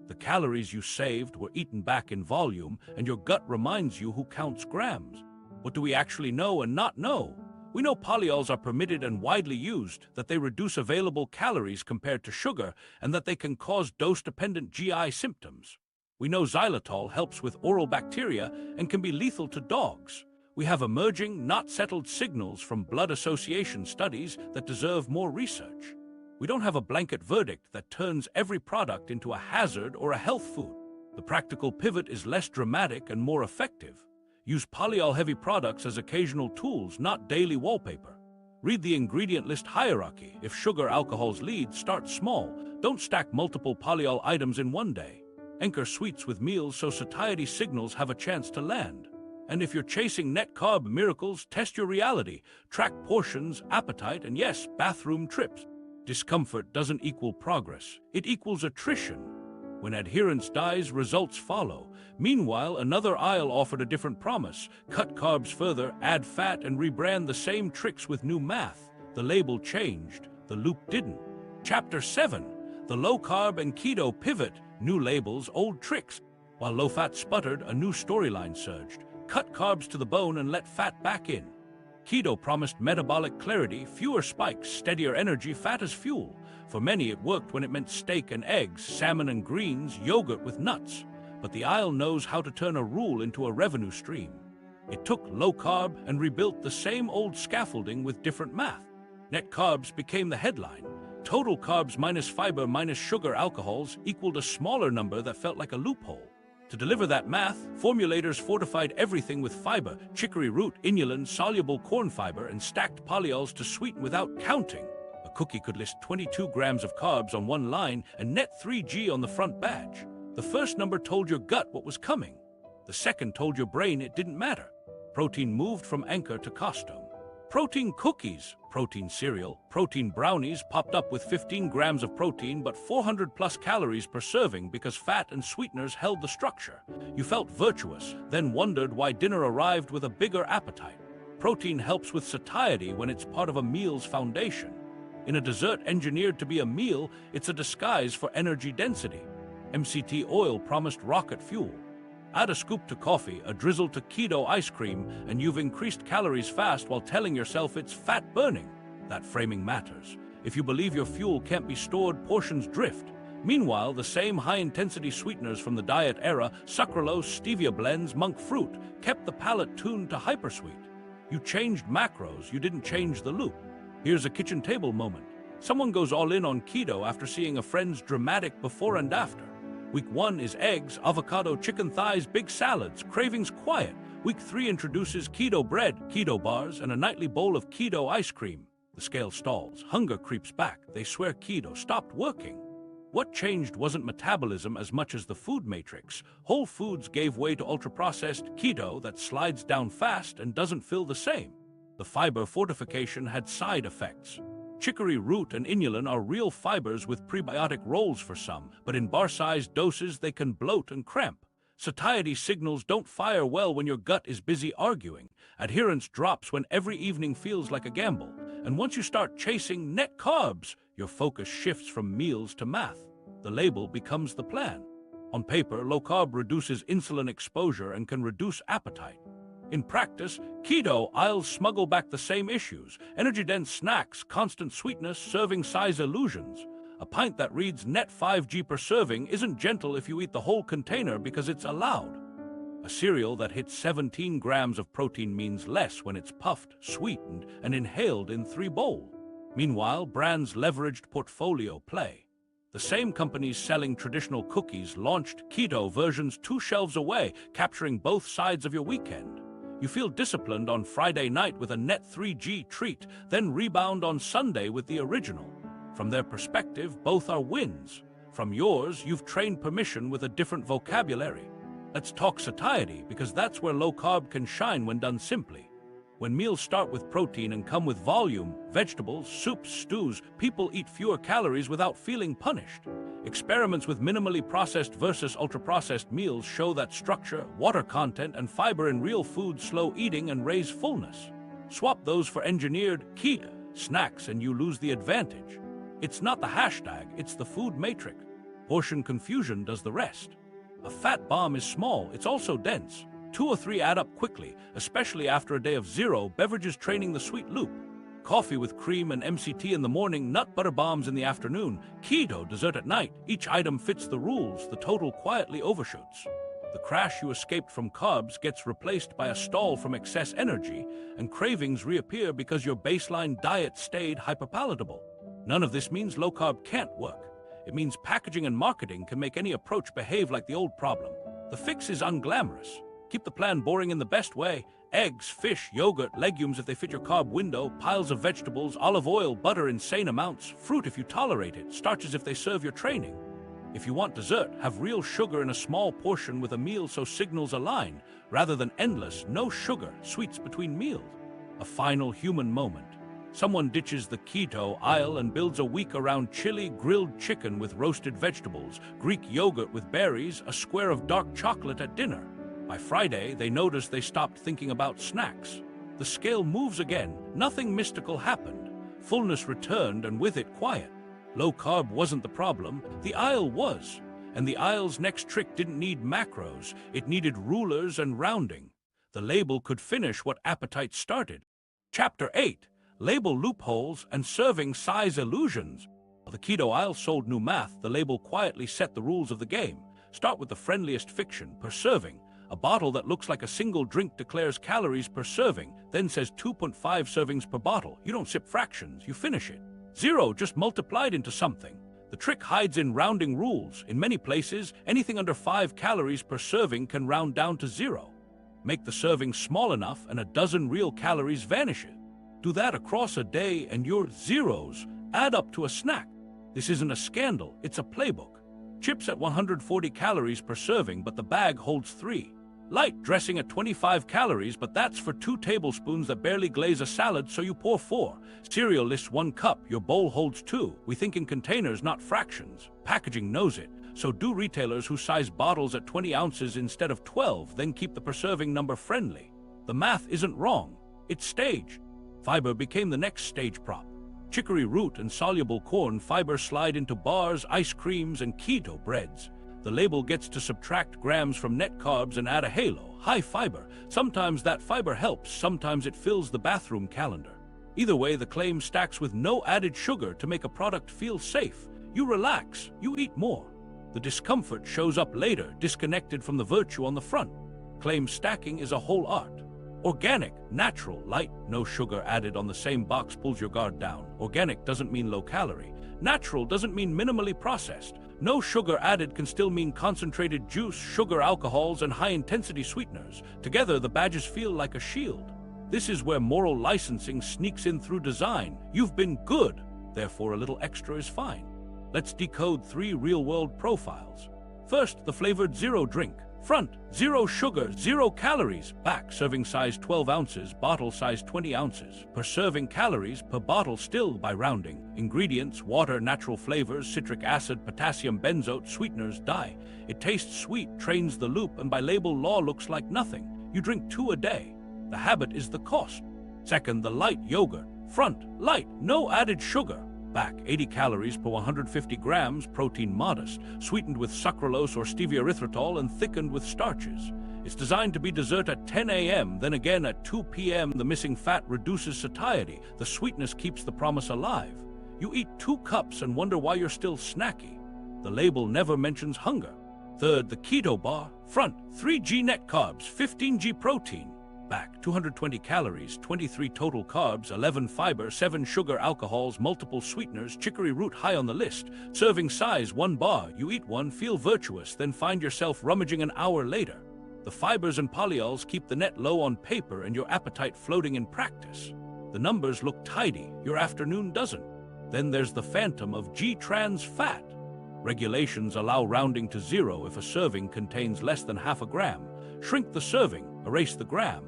Speaker 1: The calories you saved were eaten back in volume, and your gut reminds you who counts grams. What do we actually know and not know? We know polyols are permitted and widely used, that they reduce available calories compared to sugar, and that they can cause dose-dependent GI symptoms. We know xylitol helps with oral bacteria and can be lethal to dogs. We have emerging, not settled signals from blood association studies that deserve more research. We don't have a blanket verdict that turns every product into a hazard or a health food. The practical pivot is less dramatic and more effective. Use polyol-heavy products as occasional tools, not daily wallpaper. Read the ingredient list hierarchy. If sugar alcohols lead, start small. Don't stack multiple polyol items in one day. Anchor sweets with meals so satiety signals have a chance to land. And if you're chasing net carb miracles, test your reality. Track portions, appetite, and yes, bathroom trips. Discomfort doesn't equal progress. It equals attrition. When adherence dies, results follow. Meanwhile, another aisle offered a different promise. Cut carbs further, add fat, and rebrand the same tricks with new math. The label changed. The loop didn't. Chapter 7. The low-carb and keto pivot. New labels, old tricks. While low-fat sputtered, a new storyline surged. Cut carbs to the bone and let fat back in. Keto promised metabolic clarity, fewer spikes, steadier energy, fat as fuel. For many, it worked when it meant steak and eggs, salmon and greens, yogurt with nuts. But the aisle knows how to turn a rule into a revenue stream. It took low-carb and rebuilt the same old scaffolding with different math. Net carbs became the headline. Total carbs minus fiber minus sugar alcohols equaled a smaller number that felt like a loophole. To deliver that math, formulators fortified everything with fiber, chicory root, inulin, soluble corn fiber, and stacked polyols to sweeten without counting. A cookie could list 22 grams of carbs on one line and net 3G on the front badge. The first number told your gut what was coming. The second told your brain it didn't matter. Protein moved from anchor to costume. Protein cookies, protein cereal, protein brownies popped up with 15 grams of protein but 400 plus calories per serving because fat and sweeteners held the structure. You felt virtuous, then wondered why dinner arrived with a bigger appetite. Protein helps with satiety when it's part of a meal's foundation. In a dessert engineered to be a meal, it's a disguise for energy density. MCT oil promised rocket fuel. Add a scoop to coffee, a drizzle to keto ice cream, and you've increased calories fast while telling yourself it's fat burning. That framing matters. If you believe your fuel can't be stored, portions drift. Meanwhile, the same high-intensity sweeteners from the diet era, sucralose, stevia blends, monk fruit, kept the palate tuned to hypersweet. You changed macros, you didn't change the loop. Here's a kitchen table moment. Someone goes all in on keto after seeing a friend's dramatic before and after. Week 1 is eggs, avocado, chicken thighs, big salads, cravings quiet. Week 3 introduces keto bread, keto bars, and a nightly bowl of keto ice cream. The scale stalls. Hunger creeps back. They swear keto stopped working. What changed wasn't metabolism as much as the food matrix. Whole foods gave way to ultra-processed keto that slides down fast and doesn't feel the same. The fiber fortification had side effects. Chicory root and inulin are real fibers with prebiotic roles for some, but in bar-sized doses they can bloat and cramp. Satiety signals don't fire well when your gut is busy arguing. Adherence drops when every evening feels like a gamble. And once you start chasing net carbs, your focus shifts from meals to math. The label becomes the plan. On paper, low-carb reduces insulin exposure and can reduce appetite. In practice, keto aisles smuggle back the same issues: energy-dense snacks, constant sweetness, serving size illusions. A pint that reads net 5G per serving isn't gentle if you eat the whole container because it's allowed. A cereal that hits 17 grams of protein means less when it's puffed, sweetened, and inhaled in 3 bowls. Meanwhile, brands leveraged portfolio play. The same companies selling traditional cookies launched keto versions 2 shelves away, capturing both sides of your weekend. You feel disciplined on Friday night with a net 3G treat, then rebound on Sunday with the original. From their perspective, both are wins. From yours, you've trained permission with a different vocabulary. Let's talk satiety, because that's where low-carb can shine when done simply. When meals start with protein and come with volume, vegetables, soups, stews, people eat fewer calories without feeling punished. Experiments with minimally processed versus ultra-processed meals show that structure, water content, and fiber in real food slow eating and raise fullness. Swap those for engineered keto snacks and you lose the advantage. It's not the hashtag, it's the food matrix. Portion confusion does the rest. A fat bomb is small, it's also dense. 2 or 3 add up quickly, especially after a day of zero beverages training the sweet loop. Coffee with cream and MCT in the morning, nut butter bombs in the afternoon, keto dessert at night. Each item fits the rules, the total quietly overshoots. The crash you escaped from carbs gets replaced by a stall from excess energy, and cravings reappear because your baseline diet stayed hyperpalatable. None of this means low-carb can't work. It means packaging and marketing can make any approach behave like the old problem. The fix is unglamorous. Keep the plan boring in the best way. Eggs, fish, yogurt, legumes if they fit your carb window, piles of vegetables, olive oil, butter, insane amounts, fruit if you tolerate it, starches if they serve your training. If you want dessert, have real sugar in a small portion with a meal so signals align, rather than endless, no sugar, sweets between meals. A final human moment. Someone ditches the keto aisle and builds a week around chili, grilled chicken with roasted vegetables, Greek yogurt with berries, a square of dark chocolate at dinner. By Friday, they notice they stopped thinking about snacks. The scale moves again. Nothing mystical happened. Fullness returned, and with it, quiet. Low carb wasn't the problem. The aisle was. And the aisle's next trick didn't need macros. It needed rulers and rounding. The label could finish what appetite started. Chapter 8. Label loopholes and serving size illusions. The keto aisle sold new math. The label quietly set the rules of the game. Start with the friendliest fiction, per serving. A bottle that looks like a single drink declares calories per serving, then says 2.5 servings per bottle. You don't sip fractions, you finish it. 0 just multiplied into something. The trick hides in rounding rules. In many places, anything under 5 calories per serving can round down to 0. Make the serving small enough and a dozen real calories vanishes. Do that across a day and your zeros add up to a snack. This isn't a scandal, it's a playbook. Chips at 140 calories per serving, but the bag holds 3. Light dressing at 25 calories, but that's for 2 tablespoons that barely glaze a salad, so you pour 4. Cereal lists 1 cup, your bowl holds 2. We think in containers, not fractions. Packaging knows it, so do retailers who size bottles at 20 ounces instead of 12, then keep the per serving number friendly. The math isn't wrong, it's staged. Fiber became the next stage prop. Chicory root and soluble corn fiber slide into bars, ice creams, and keto breads. The label gets to subtract grams from net carbs and add a halo, high fiber. Sometimes that fiber helps, sometimes it fills the bathroom calendar. Either way, the claim stacks with no added sugar to make a product feel safe. You relax, you eat more. The discomfort shows up later, disconnected from the virtue on the front. Claim stacking is a whole art. Organic, natural, light, no sugar added on the same box pulls your guard down. Organic doesn't mean low calorie. Natural doesn't mean minimally processed. No sugar added can still mean concentrated juice, sugar alcohols, and high-intensity sweeteners. Together, the badges feel like a shield. This is where moral licensing sneaks in through design. You've been good, therefore a little extra is fine. Let's decode 3 real-world profiles. First, the flavored zero drink. Front, 0 sugar, 0 calories. Back, serving size 12 ounces, bottle size 20 ounces. Per serving calories, per bottle still by rounding. Ingredients, water, natural flavors, citric acid, potassium benzoate, sweeteners, dye. It tastes sweet, trains the loop, and by label law looks like nothing. You drink 2 a day. The habit is the cost. Second, the light yogurt. Front, light, no added sugar. Back, 80 calories per 150 grams, protein modest, sweetened with sucralose or stevia erythritol and thickened with starches. It's designed to be dessert at 10 a.m., then again at 2 p.m. The missing fat reduces satiety. The sweetness keeps the promise alive. You eat 2 cups and wonder why you're still snacky. The label never mentions hunger. Third, the keto bar. Front, 3G net carbs, 15G protein. Back, 220 calories, 23 total carbs, 11 fiber, 7 sugar alcohols, multiple sweeteners, chicory root high on the list. Serving size 1 bar. You eat 1, feel virtuous, then find yourself rummaging an hour later. The fibers and polyols keep the net low on paper and your appetite floating in practice. The numbers look tidy, your afternoon doesn't. Then there's the phantom of G-trans fat. Regulations allow rounding to 0 if a serving contains less than half a gram. Shrink the serving, erase the gram.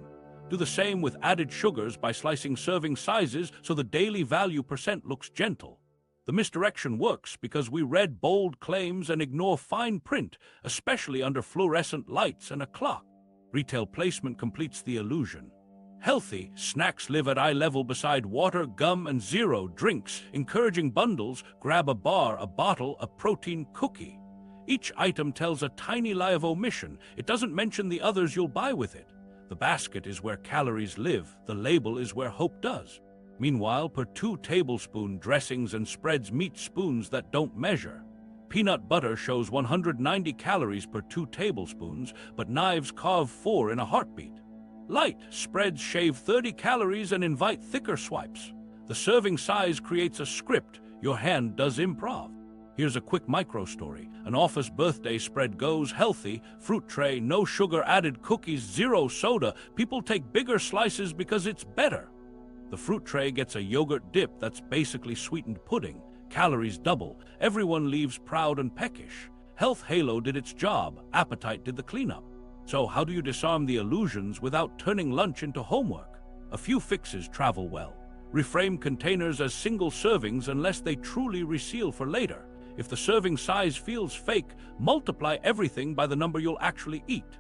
Speaker 1: Do the same with added sugars by slicing serving sizes so the daily value percent looks gentle. The misdirection works because we read bold claims and ignore fine print, especially under fluorescent lights and a clock. Retail placement completes the illusion. Healthy snacks live at eye level beside water, gum, and zero drinks, encouraging bundles. Grab a bar, a bottle, a protein cookie. Each item tells a tiny lie of omission. It doesn't mention the others you'll buy with it. The basket is where calories live. The label is where hope does. Meanwhile, per 2 tablespoon dressings and spreads meet spoons that don't measure. Peanut butter shows 190 calories per 2 tablespoons, but knives carve 4 in a heartbeat. Light spreads shave 30 calories and invite thicker swipes. The serving size creates a script. Your hand does improv. Here's a quick micro story. An office birthday spread goes healthy, fruit tray, no sugar added cookies, zero soda. People take bigger slices because it's better. The fruit tray gets a yogurt dip that's basically sweetened pudding. Calories double. Everyone leaves proud and peckish. Health Halo did its job. Appetite did the cleanup. So how do you disarm the illusions without turning lunch into homework? A few fixes travel well. Reframe containers as single servings unless they truly reseal for later. If the serving size feels fake, multiply everything by the number you'll actually eat.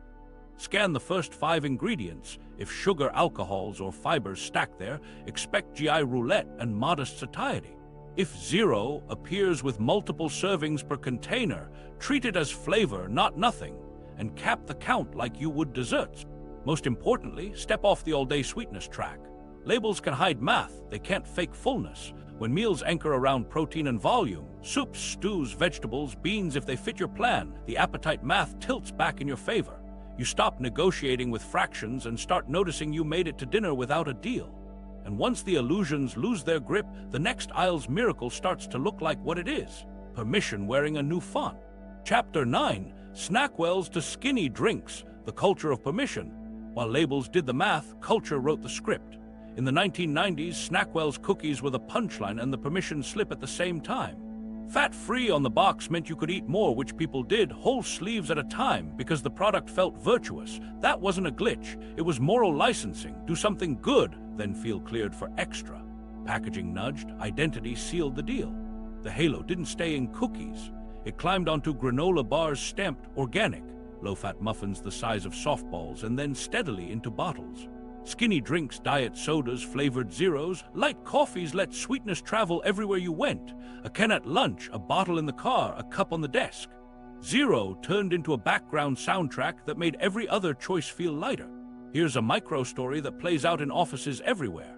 Speaker 1: Scan the first 5 ingredients. If sugar, alcohols, or fibers stack there, expect GI roulette and modest satiety. If 0 appears with multiple servings per container, treat it as flavor, not nothing, and cap the count like you would desserts. Most importantly, step off the all-day sweetness track. Labels can hide math, they can't fake fullness. When meals anchor around protein and volume, soups, stews, vegetables, beans, if they fit your plan, the appetite math tilts back in your favor. You stop negotiating with fractions and start noticing you made it to dinner without a deal. And once the illusions lose their grip, the next aisle's miracle starts to look like what it is: permission wearing a new font. Chapter 9, Snackwells to Skinny Drinks, the Culture of Permission. While labels did the math, culture wrote the script. In the 1990s, Snackwells cookies were the punchline and the permission slip at the same time. Fat-free on the box meant you could eat more, which people did, whole sleeves at a time, because the product felt virtuous. That wasn't a glitch. It was moral licensing. Do something good, then feel cleared for extra. Packaging nudged, identity sealed the deal. The halo didn't stay in cookies. It climbed onto granola bars stamped organic, low-fat muffins the size of softballs, and then steadily into bottles. Skinny drinks, diet sodas, flavored zeros, light coffees let sweetness travel everywhere you went. A can at lunch, a bottle in the car, a cup on the desk. Zero turned into a background soundtrack that made every other choice feel lighter. Here's a micro story that plays out in offices everywhere.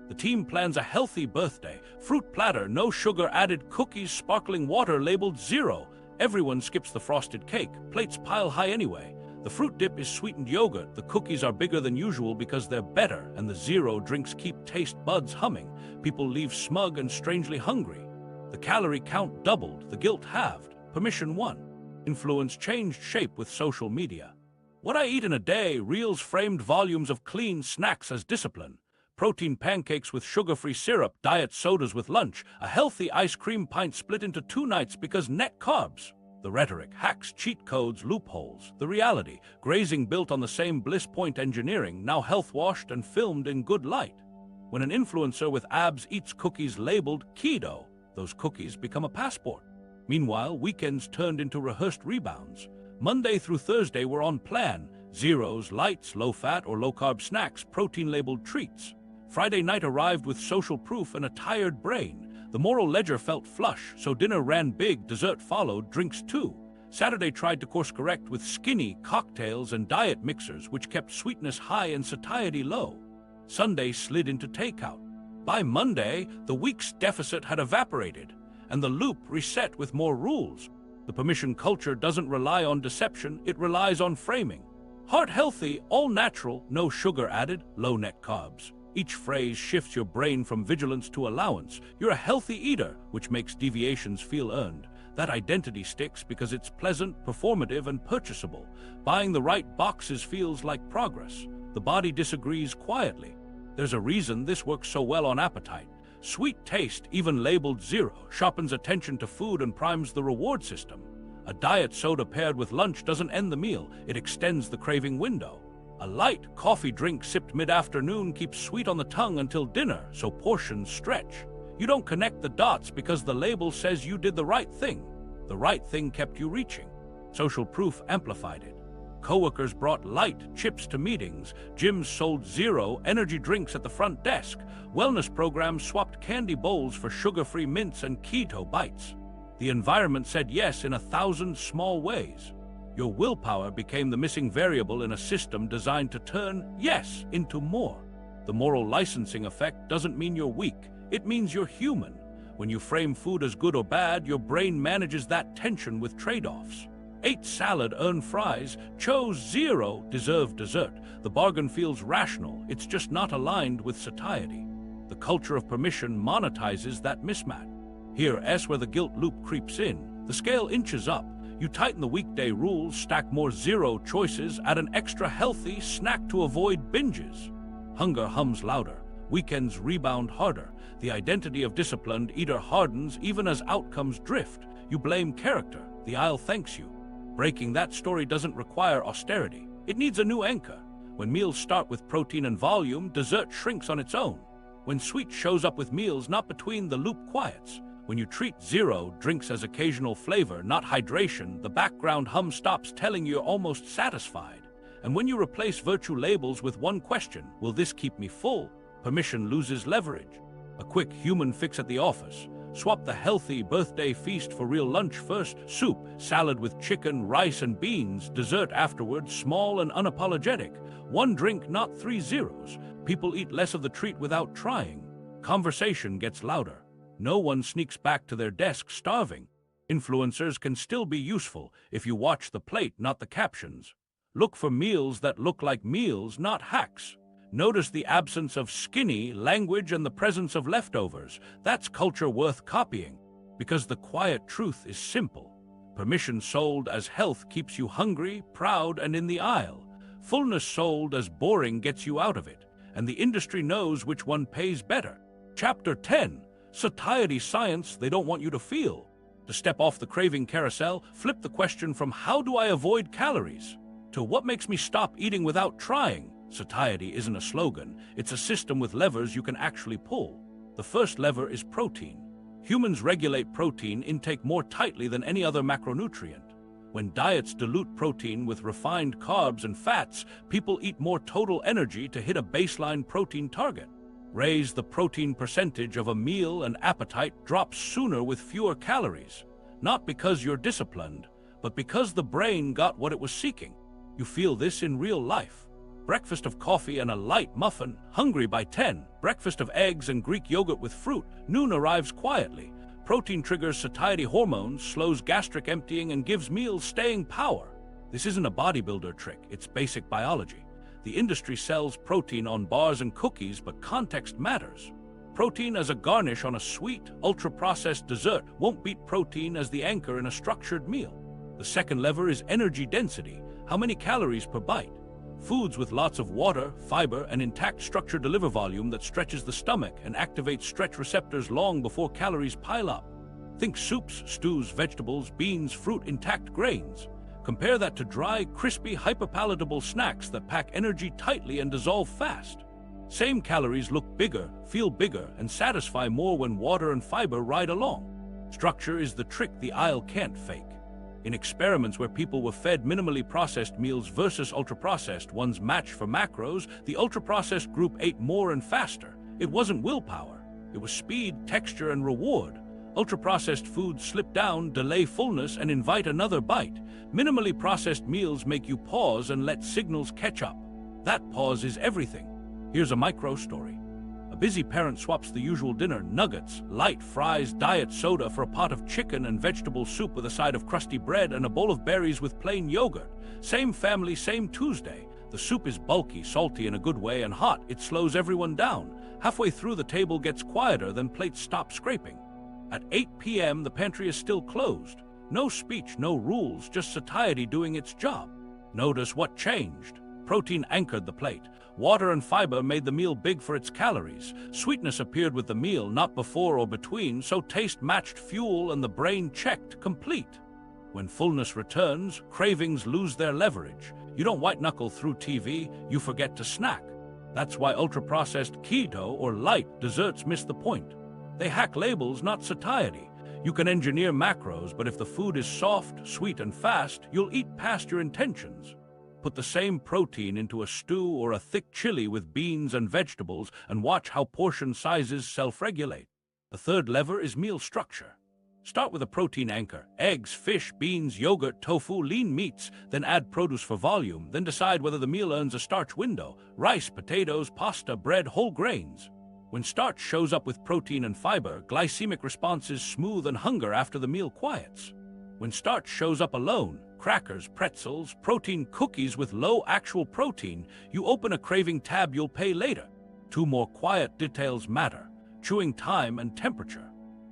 Speaker 1: The team plans a healthy birthday. Fruit platter, no sugar added cookies, sparkling water labeled zero. Everyone skips the frosted cake. Plates pile high anyway. The fruit dip is sweetened yogurt. The cookies are bigger than usual because they're better, and the zero drinks keep taste buds humming. People leave smug and strangely hungry. The calorie count doubled, the guilt halved, permission won. Influence changed shape with social media. What I eat in a day, reels framed volumes of clean snacks as discipline. Protein pancakes with sugar-free syrup, diet sodas with lunch, a healthy ice cream pint split into 2 nights because net carbs. The rhetoric, hacks, cheat codes, loopholes. The reality, grazing built on the same Bliss point engineering, now health-washed and filmed in good light. When an influencer with abs eats cookies labeled keto, those cookies become a passport. Meanwhile, weekends turned into rehearsed rebounds. Monday through Thursday were on plan. Zeros, lights, low-fat or low-carb snacks, protein-labeled treats. Friday night arrived with social proof and a tired brain. The moral ledger felt flush, so dinner ran big, dessert followed, drinks too. Saturday tried to course correct with skinny cocktails and diet mixers, which kept sweetness high and satiety low. Sunday slid into takeout. By Monday, the week's deficit had evaporated, and the loop reset with more rules. The permission culture doesn't rely on deception, it relies on framing. Heart healthy, all natural, no sugar added, low net carbs. Each phrase shifts your brain from vigilance to allowance. You're a healthy eater, which makes deviations feel earned. That identity sticks because it's pleasant, performative, and purchasable. Buying the right boxes feels like progress. The body disagrees quietly. There's a reason this works so well on appetite. Sweet taste, even labeled zero, sharpens attention to food and primes the reward system. A diet soda paired with lunch doesn't end the meal, it extends the craving window. A light coffee drink sipped mid-afternoon keeps sweet on the tongue until dinner, so portions stretch. You don't connect the dots because the label says you did the right thing. The right thing kept you reaching. Social proof amplified it. Coworkers brought light chips to meetings. Gyms sold zero energy drinks at the front desk. Wellness programs swapped candy bowls for sugar-free mints and keto bites. The environment said yes in 1,000 small ways. Your willpower became the missing variable in a system designed to turn yes into more. The moral licensing effect doesn't mean you're weak. It means you're human. When you frame food as good or bad, your brain manages that tension with trade-offs. Ate salad, earned fries, chose zero, deserved dessert. The bargain feels rational, it's just not aligned with satiety. The culture of permission monetizes that mismatch. Here, where the guilt loop creeps in. The scale inches up. You tighten the weekday rules, stack more zero choices, add an extra healthy snack to avoid binges. Hunger hums louder. Weekends rebound harder. The identity of disciplined eater hardens even as outcomes drift. You blame character. The aisle thanks you. Breaking that story doesn't require austerity. It needs a new anchor. When meals start with protein and volume, dessert shrinks on its own. When sweet shows up with meals, not between the loop quiets. When you treat zero drinks as occasional flavor, not hydration, the background hum stops telling you you're almost satisfied. And when you replace virtue labels with one question, will this keep me full? Permission loses leverage. A quick human fix at the office. Swap the healthy birthday feast for real lunch first. Soup, salad with chicken, rice, and beans. Dessert afterward, small and unapologetic. One drink, not 3 zeros. People eat less of the treat without trying. Conversation gets louder. No one sneaks back to their desk starving. Influencers can still be useful if you watch the plate, not the captions. Look for meals that look like meals, not hacks. Notice the absence of skinny language and the presence of leftovers. That's culture worth copying, because the quiet truth is simple. Permission sold as health keeps you hungry, proud, and in the aisle. Fullness sold as boring gets you out of it, and the industry knows which one pays better. Chapter 10, Satiety Science They Don't Want You to Feel. To step off the craving carousel, flip the question from how do I avoid calories to what makes me stop eating without trying. Satiety isn't a slogan, it's a system with levers you can actually pull. The first lever is protein. Humans regulate protein intake more tightly than any other macronutrient. When diets dilute protein with refined carbs and fats, people eat more total energy to hit a baseline protein target. Raise the protein percentage of a meal and appetite drops sooner with fewer calories. Not because you're disciplined, but because the brain got what it was seeking. You feel this in real life. Breakfast of coffee and a light muffin, hungry by 10. Breakfast of eggs and Greek yogurt with fruit, noon arrives quietly. Protein triggers satiety hormones, slows gastric emptying, and gives meals staying power. This isn't a bodybuilder trick, it's basic biology. The industry sells protein on bars and cookies, but context matters. Protein as a garnish on a sweet, ultra-processed dessert won't beat protein as the anchor in a structured meal. The second lever is energy density, how many calories per bite. Foods with lots of water, fiber, and intact structure deliver volume that stretches the stomach and activates stretch receptors long before calories pile up. Think soups, stews, vegetables, beans, fruit, intact grains. Compare that to dry, crispy, hyperpalatable snacks that pack energy tightly and dissolve fast. Same calories look bigger, feel bigger, and satisfy more when water and fiber ride along. Structure is the trick the aisle can't fake. In experiments where people were fed minimally processed meals versus ultra-processed ones matched for macros, the ultra-processed group ate more and faster. It wasn't willpower. It was speed, texture, and reward. Ultra-processed foods slip down, delay fullness, and invite another bite. Minimally processed meals make you pause and let signals catch up. That pause is everything. Here's a micro story. A busy parent swaps the usual dinner, nuggets, light fries, diet soda for a pot of chicken and vegetable soup with a side of crusty bread and a bowl of berries with plain yogurt. Same family, same Tuesday. The soup is bulky, salty in a good way, and hot. It slows everyone down. Halfway through, the table gets quieter, then plates stop scraping. At 8 p.m., the pantry is still closed. No speech, no rules, just satiety doing its job. Notice what changed. Protein anchored the plate. Water and fiber made the meal big for its calories. Sweetness appeared with the meal, not before or between, so taste matched fuel and the brain checked complete. When fullness returns, cravings lose their leverage. You don't white-knuckle through TV, you forget to snack. That's why ultra-processed keto or light desserts miss the point. They hack labels, not satiety. You can engineer macros, but if the food is soft, sweet, and fast, you'll eat past your intentions. Put the same protein into a stew or a thick chili with beans and vegetables and watch how portion sizes self-regulate. The third lever is meal structure. Start with a protein anchor: eggs, fish, beans, yogurt, tofu, lean meats, then add produce for volume, then decide whether the meal earns a starch window: rice, potatoes, pasta, bread, whole grains. When starch shows up with protein and fiber, glycemic response is smooth and hunger after the meal quiets. When starch shows up alone, crackers, pretzels, protein cookies with low actual protein, you open a craving tab you'll pay later. Two more quiet details matter: chewing time and temperature.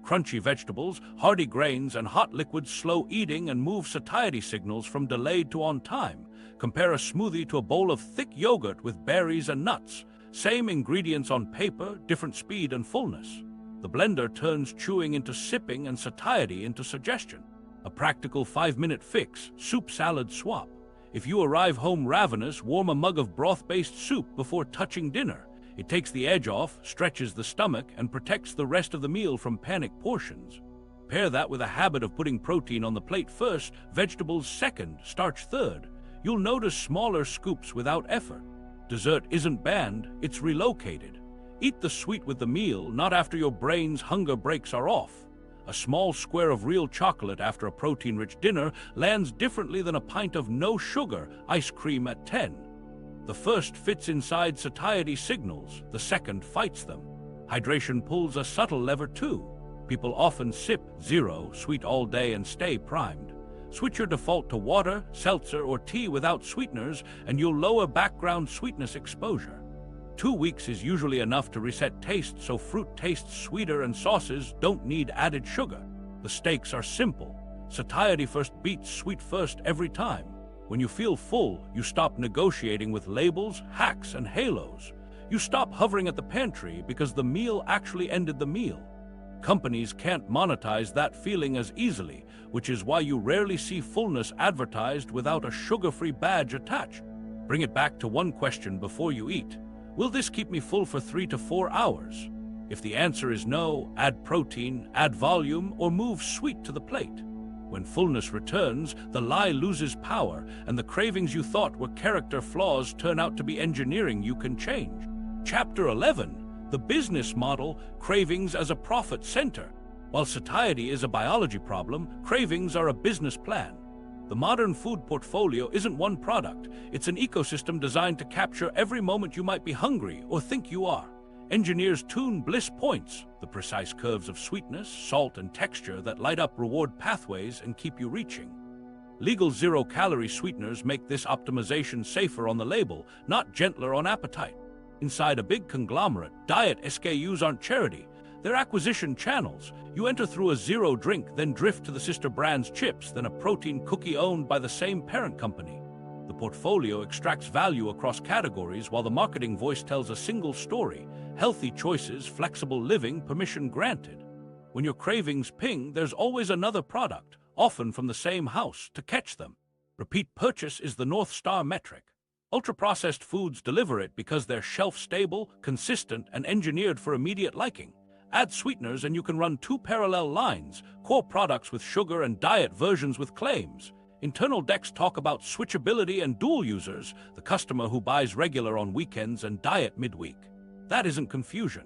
Speaker 1: Crunchy vegetables, hearty grains, and hot liquids slow eating and move satiety signals from delayed to on time. Compare a smoothie to a bowl of thick yogurt with berries and nuts. Same ingredients on paper, different speed and fullness. The blender turns chewing into sipping and satiety into suggestion. A practical 5-minute fix: soup salad swap. If you arrive home ravenous, warm a mug of broth-based soup before touching dinner. It takes the edge off, stretches the stomach, and protects the rest of the meal from panic portions. Pair that with a habit of putting protein on the plate first, vegetables second, starch third. You'll notice smaller scoops without effort. Dessert isn't banned, it's relocated. Eat the sweet with the meal, not after your brain's hunger breaks are off. A small square of real chocolate after a protein-rich dinner lands differently than a pint of no-sugar ice cream at 10. The first fits inside satiety signals, the second fights them. Hydration pulls a subtle lever too. People often sip zero sweet all day and stay primed. Switch your default to water, seltzer, or tea without sweeteners, and you'll lower background sweetness exposure. 2 weeks is usually enough to reset taste, so fruit tastes sweeter and sauces don't need added sugar. The stakes are simple. Satiety first beats sweet first every time. When you feel full, you stop negotiating with labels, hacks, and halos. You stop hovering at the pantry because the meal actually ended the meal. Companies can't monetize that feeling as easily, which is why you rarely see fullness advertised without a sugar-free badge attached. Bring it back to one question before you eat: will this keep me full for 3 to 4 hours? If the answer is no, add protein, add volume, or move sweet to the plate. When fullness returns, the lie loses power, and the cravings you thought were character flaws turn out to be engineering you can change. Chapter 11: The Business Model: Cravings as a Profit Center. While satiety is a biology problem, cravings are a business plan. The modern food portfolio isn't one product. It's an ecosystem designed to capture every moment you might be hungry or think you are. Engineers tune Bliss points, the precise curves of sweetness, salt, and texture that light up reward pathways and keep you reaching. Legal zero-calorie sweeteners make this optimization safer on the label, not gentler on appetite. Inside a big conglomerate, diet SKUs aren't charity. They're acquisition channels. You enter through a zero drink, then drift to the sister brand's chips, then a protein cookie owned by the same parent company. The portfolio extracts value across categories while the marketing voice tells a single story: healthy choices, flexible living, permission granted. When your cravings ping, there's always another product, often from the same house, to catch them. Repeat purchase is the North Star metric. Ultra-processed foods deliver it because they're shelf-stable, consistent, and engineered for immediate liking. Add sweeteners and you can run 2 parallel lines: core products with sugar and diet versions with claims. Internal decks talk about switchability and dual users, the customer who buys regular on weekends and diet midweek. That isn't confusion.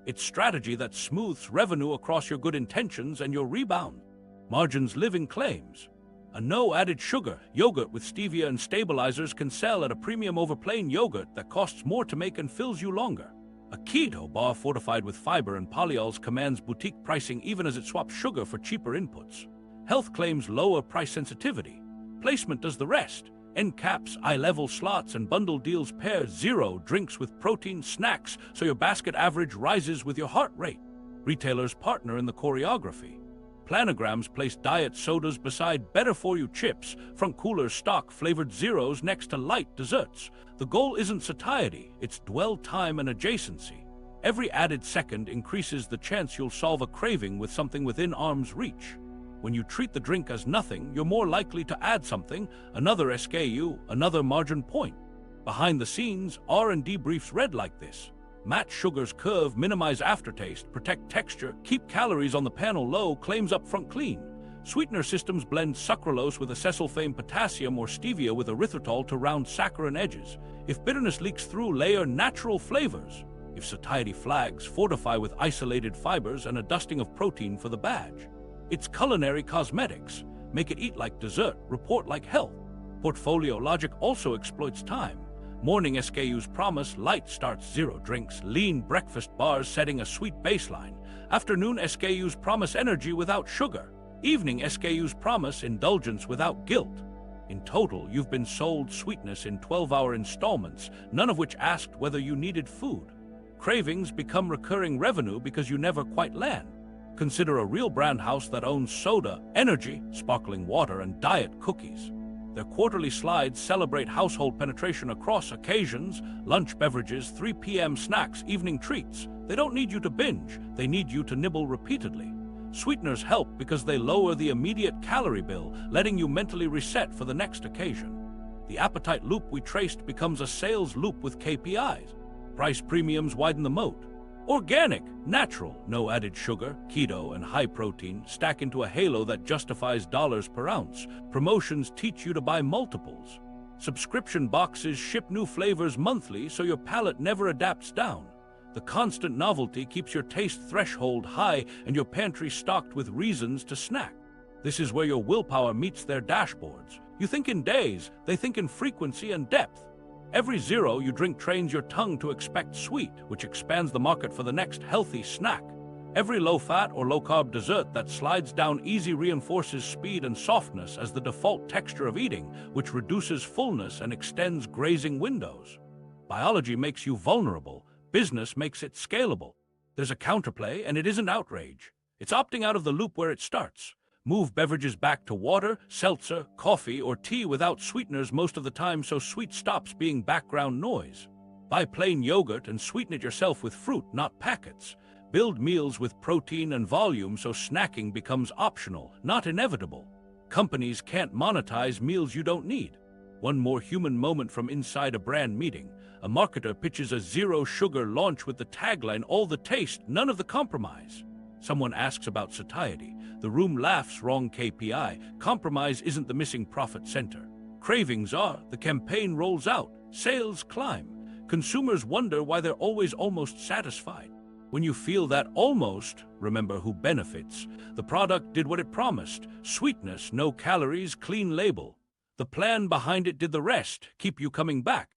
Speaker 1: It's strategy that smooths revenue across your good intentions and your rebound. Margins live in claims. A no added sugar yogurt with stevia and stabilizers can sell at a premium over plain yogurt that costs more to make and fills you longer. A keto bar fortified with fiber and polyols commands boutique pricing even as it swaps sugar for cheaper inputs. Health claims lower price sensitivity. Placement does the rest. End caps, eye-level slots, and bundle deals pair zero drinks with protein snacks so your basket average rises with your heart rate. Retailers partner in the choreography. Planograms place diet sodas beside better-for-you chips, front cooler stock flavored zeros next to light desserts. The goal isn't satiety, it's dwell time and adjacency. Every added second increases the chance you'll solve a craving with something within arm's reach. When you treat the drink as nothing, you're more likely to add something, another SKU, another margin point. Behind the scenes, R&D briefs read like this. Match sugar's curve, minimize aftertaste, protect texture, keep calories on the panel low, claims upfront clean. Sweetener systems blend sucralose with acesulfame potassium or stevia with erythritol to round saccharin edges. If bitterness leaks through, layer natural flavors. If satiety flags, fortify with isolated fibers and a dusting of protein for the badge. It's culinary cosmetics. Make it eat like dessert, report like health. Portfolio logic also exploits time. Morning SKUs promise light starts, 0 drinks, lean breakfast bars setting a sweet baseline. Afternoon SKUs promise energy without sugar. Evening SKUs promise indulgence without guilt. In total, you've been sold sweetness in 12-hour installments, none of which asked whether you needed food. Cravings become recurring revenue because you never quite land. Consider a real brand house that owns soda, energy, sparkling water, and diet cookies. Their quarterly slides celebrate household penetration across occasions, lunch beverages, 3 p.m. snacks, evening treats. They don't need you to binge, they need you to nibble repeatedly. Sweeteners help because they lower the immediate calorie bill, letting you mentally reset for the next occasion. The appetite loop we traced becomes a sales loop with KPIs. Price premiums widen the moat. Organic, natural, no added sugar, keto, and high protein stack into a halo that justifies dollars per ounce. Promotions teach you to buy multiples. Subscription boxes ship new flavors monthly so your palate never adapts down. The constant novelty keeps your taste threshold high and your pantry stocked with reasons to snack. This is where your willpower meets their dashboards. You think in days, they think in frequency and depth. Every 0 you drink trains your tongue to expect sweet, which expands the market for the next healthy snack. Every low-fat or low-carb dessert that slides down easy reinforces speed and softness as the default texture of eating, which reduces fullness and extends grazing windows. Biology makes you vulnerable. Business makes it scalable. There's a counterplay, and it isn't outrage. It's opting out of the loop where it starts. Move beverages back to water, seltzer, coffee, or tea without sweeteners most of the time so sweet stops being background noise. Buy plain yogurt and sweeten it yourself with fruit, not packets. Build meals with protein and volume so snacking becomes optional, not inevitable. Companies can't monetize meals you don't need. One more human moment from inside a brand meeting. A marketer pitches a zero-sugar launch with the tagline, all the taste, none of the compromise. Someone asks about satiety. The room laughs, wrong KPI. Compromise isn't the missing profit center. Cravings are. The campaign rolls out. Sales climb. Consumers wonder why they're always almost satisfied. When you feel that almost, remember who benefits. The product did what it promised. Sweetness, no calories, clean label. The plan behind it did the rest, keep you coming back.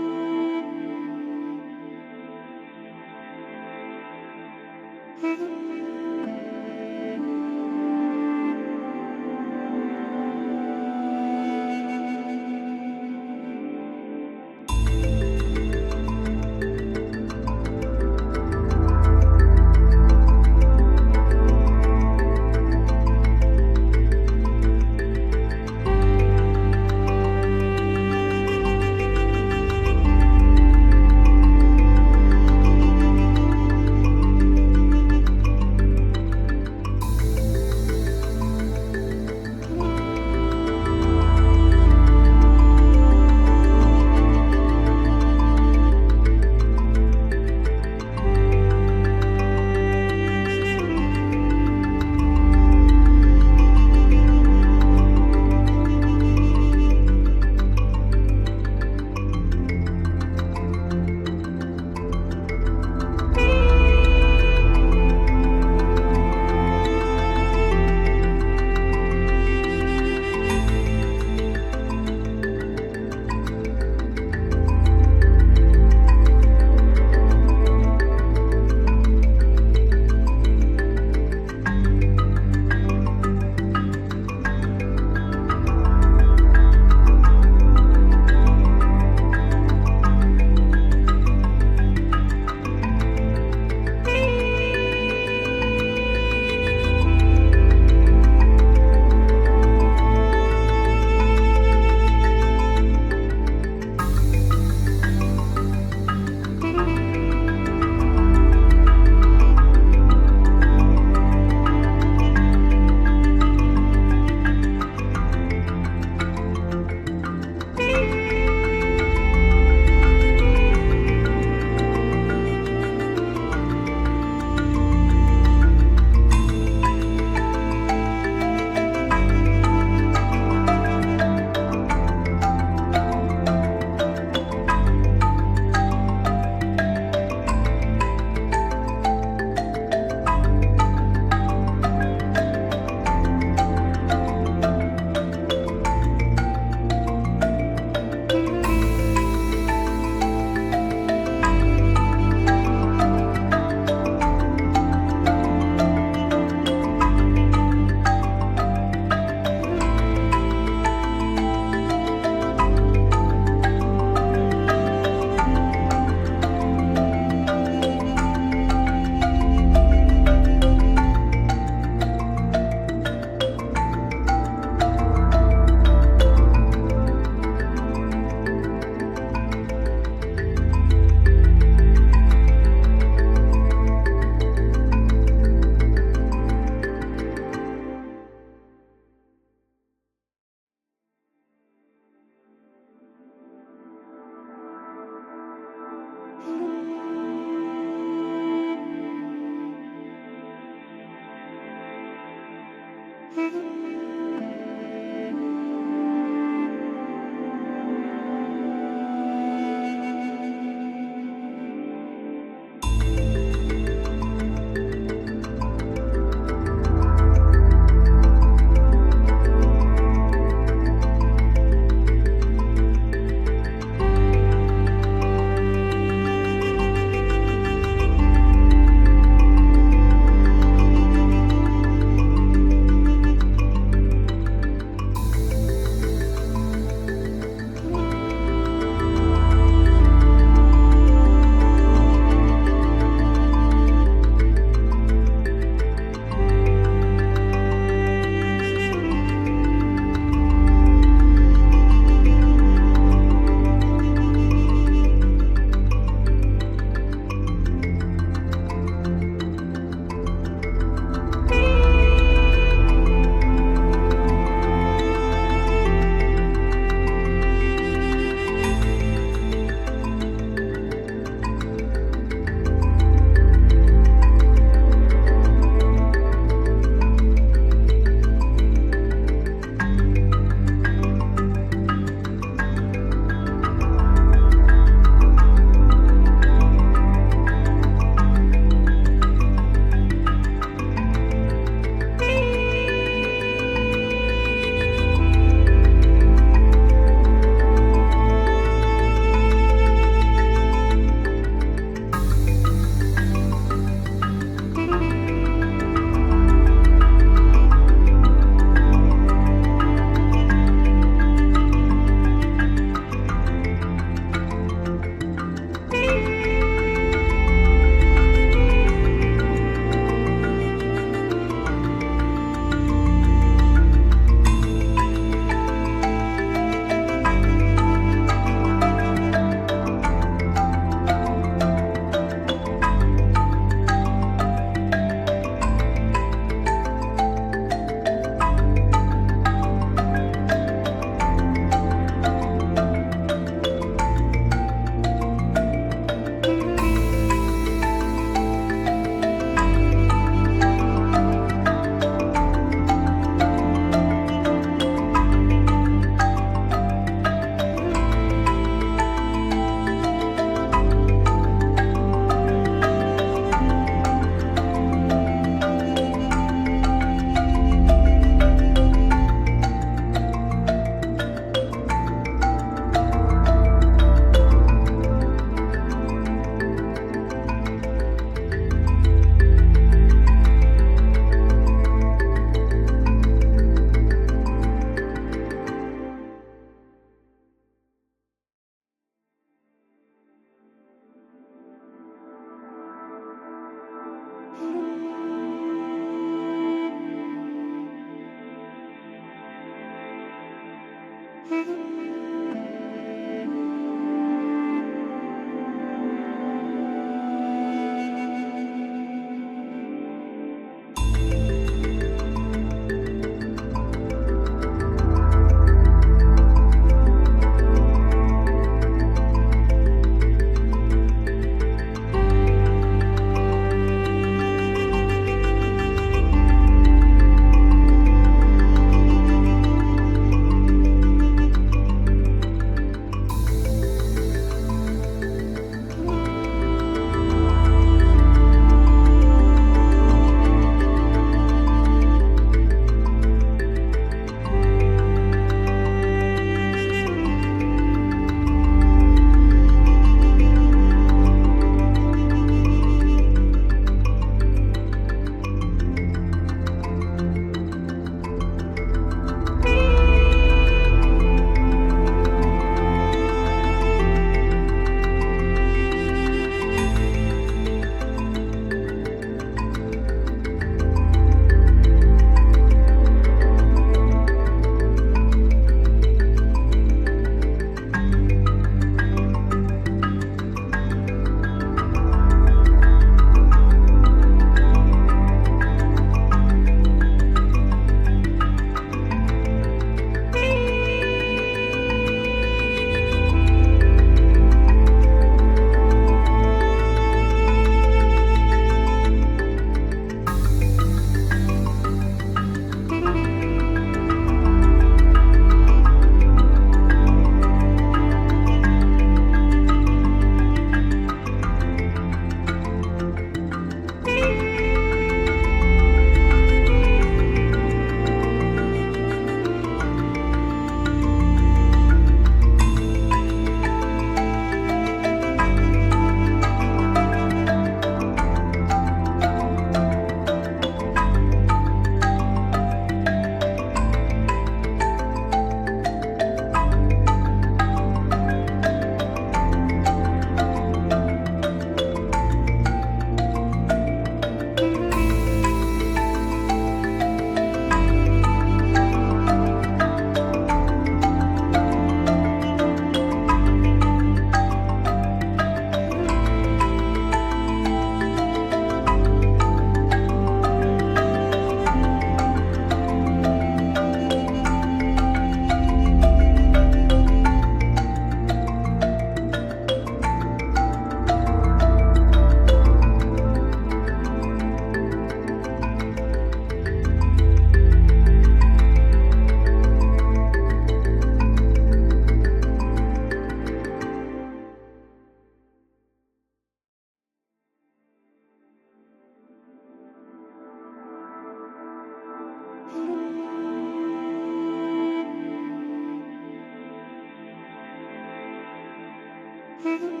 Speaker 2: Mm-hmm.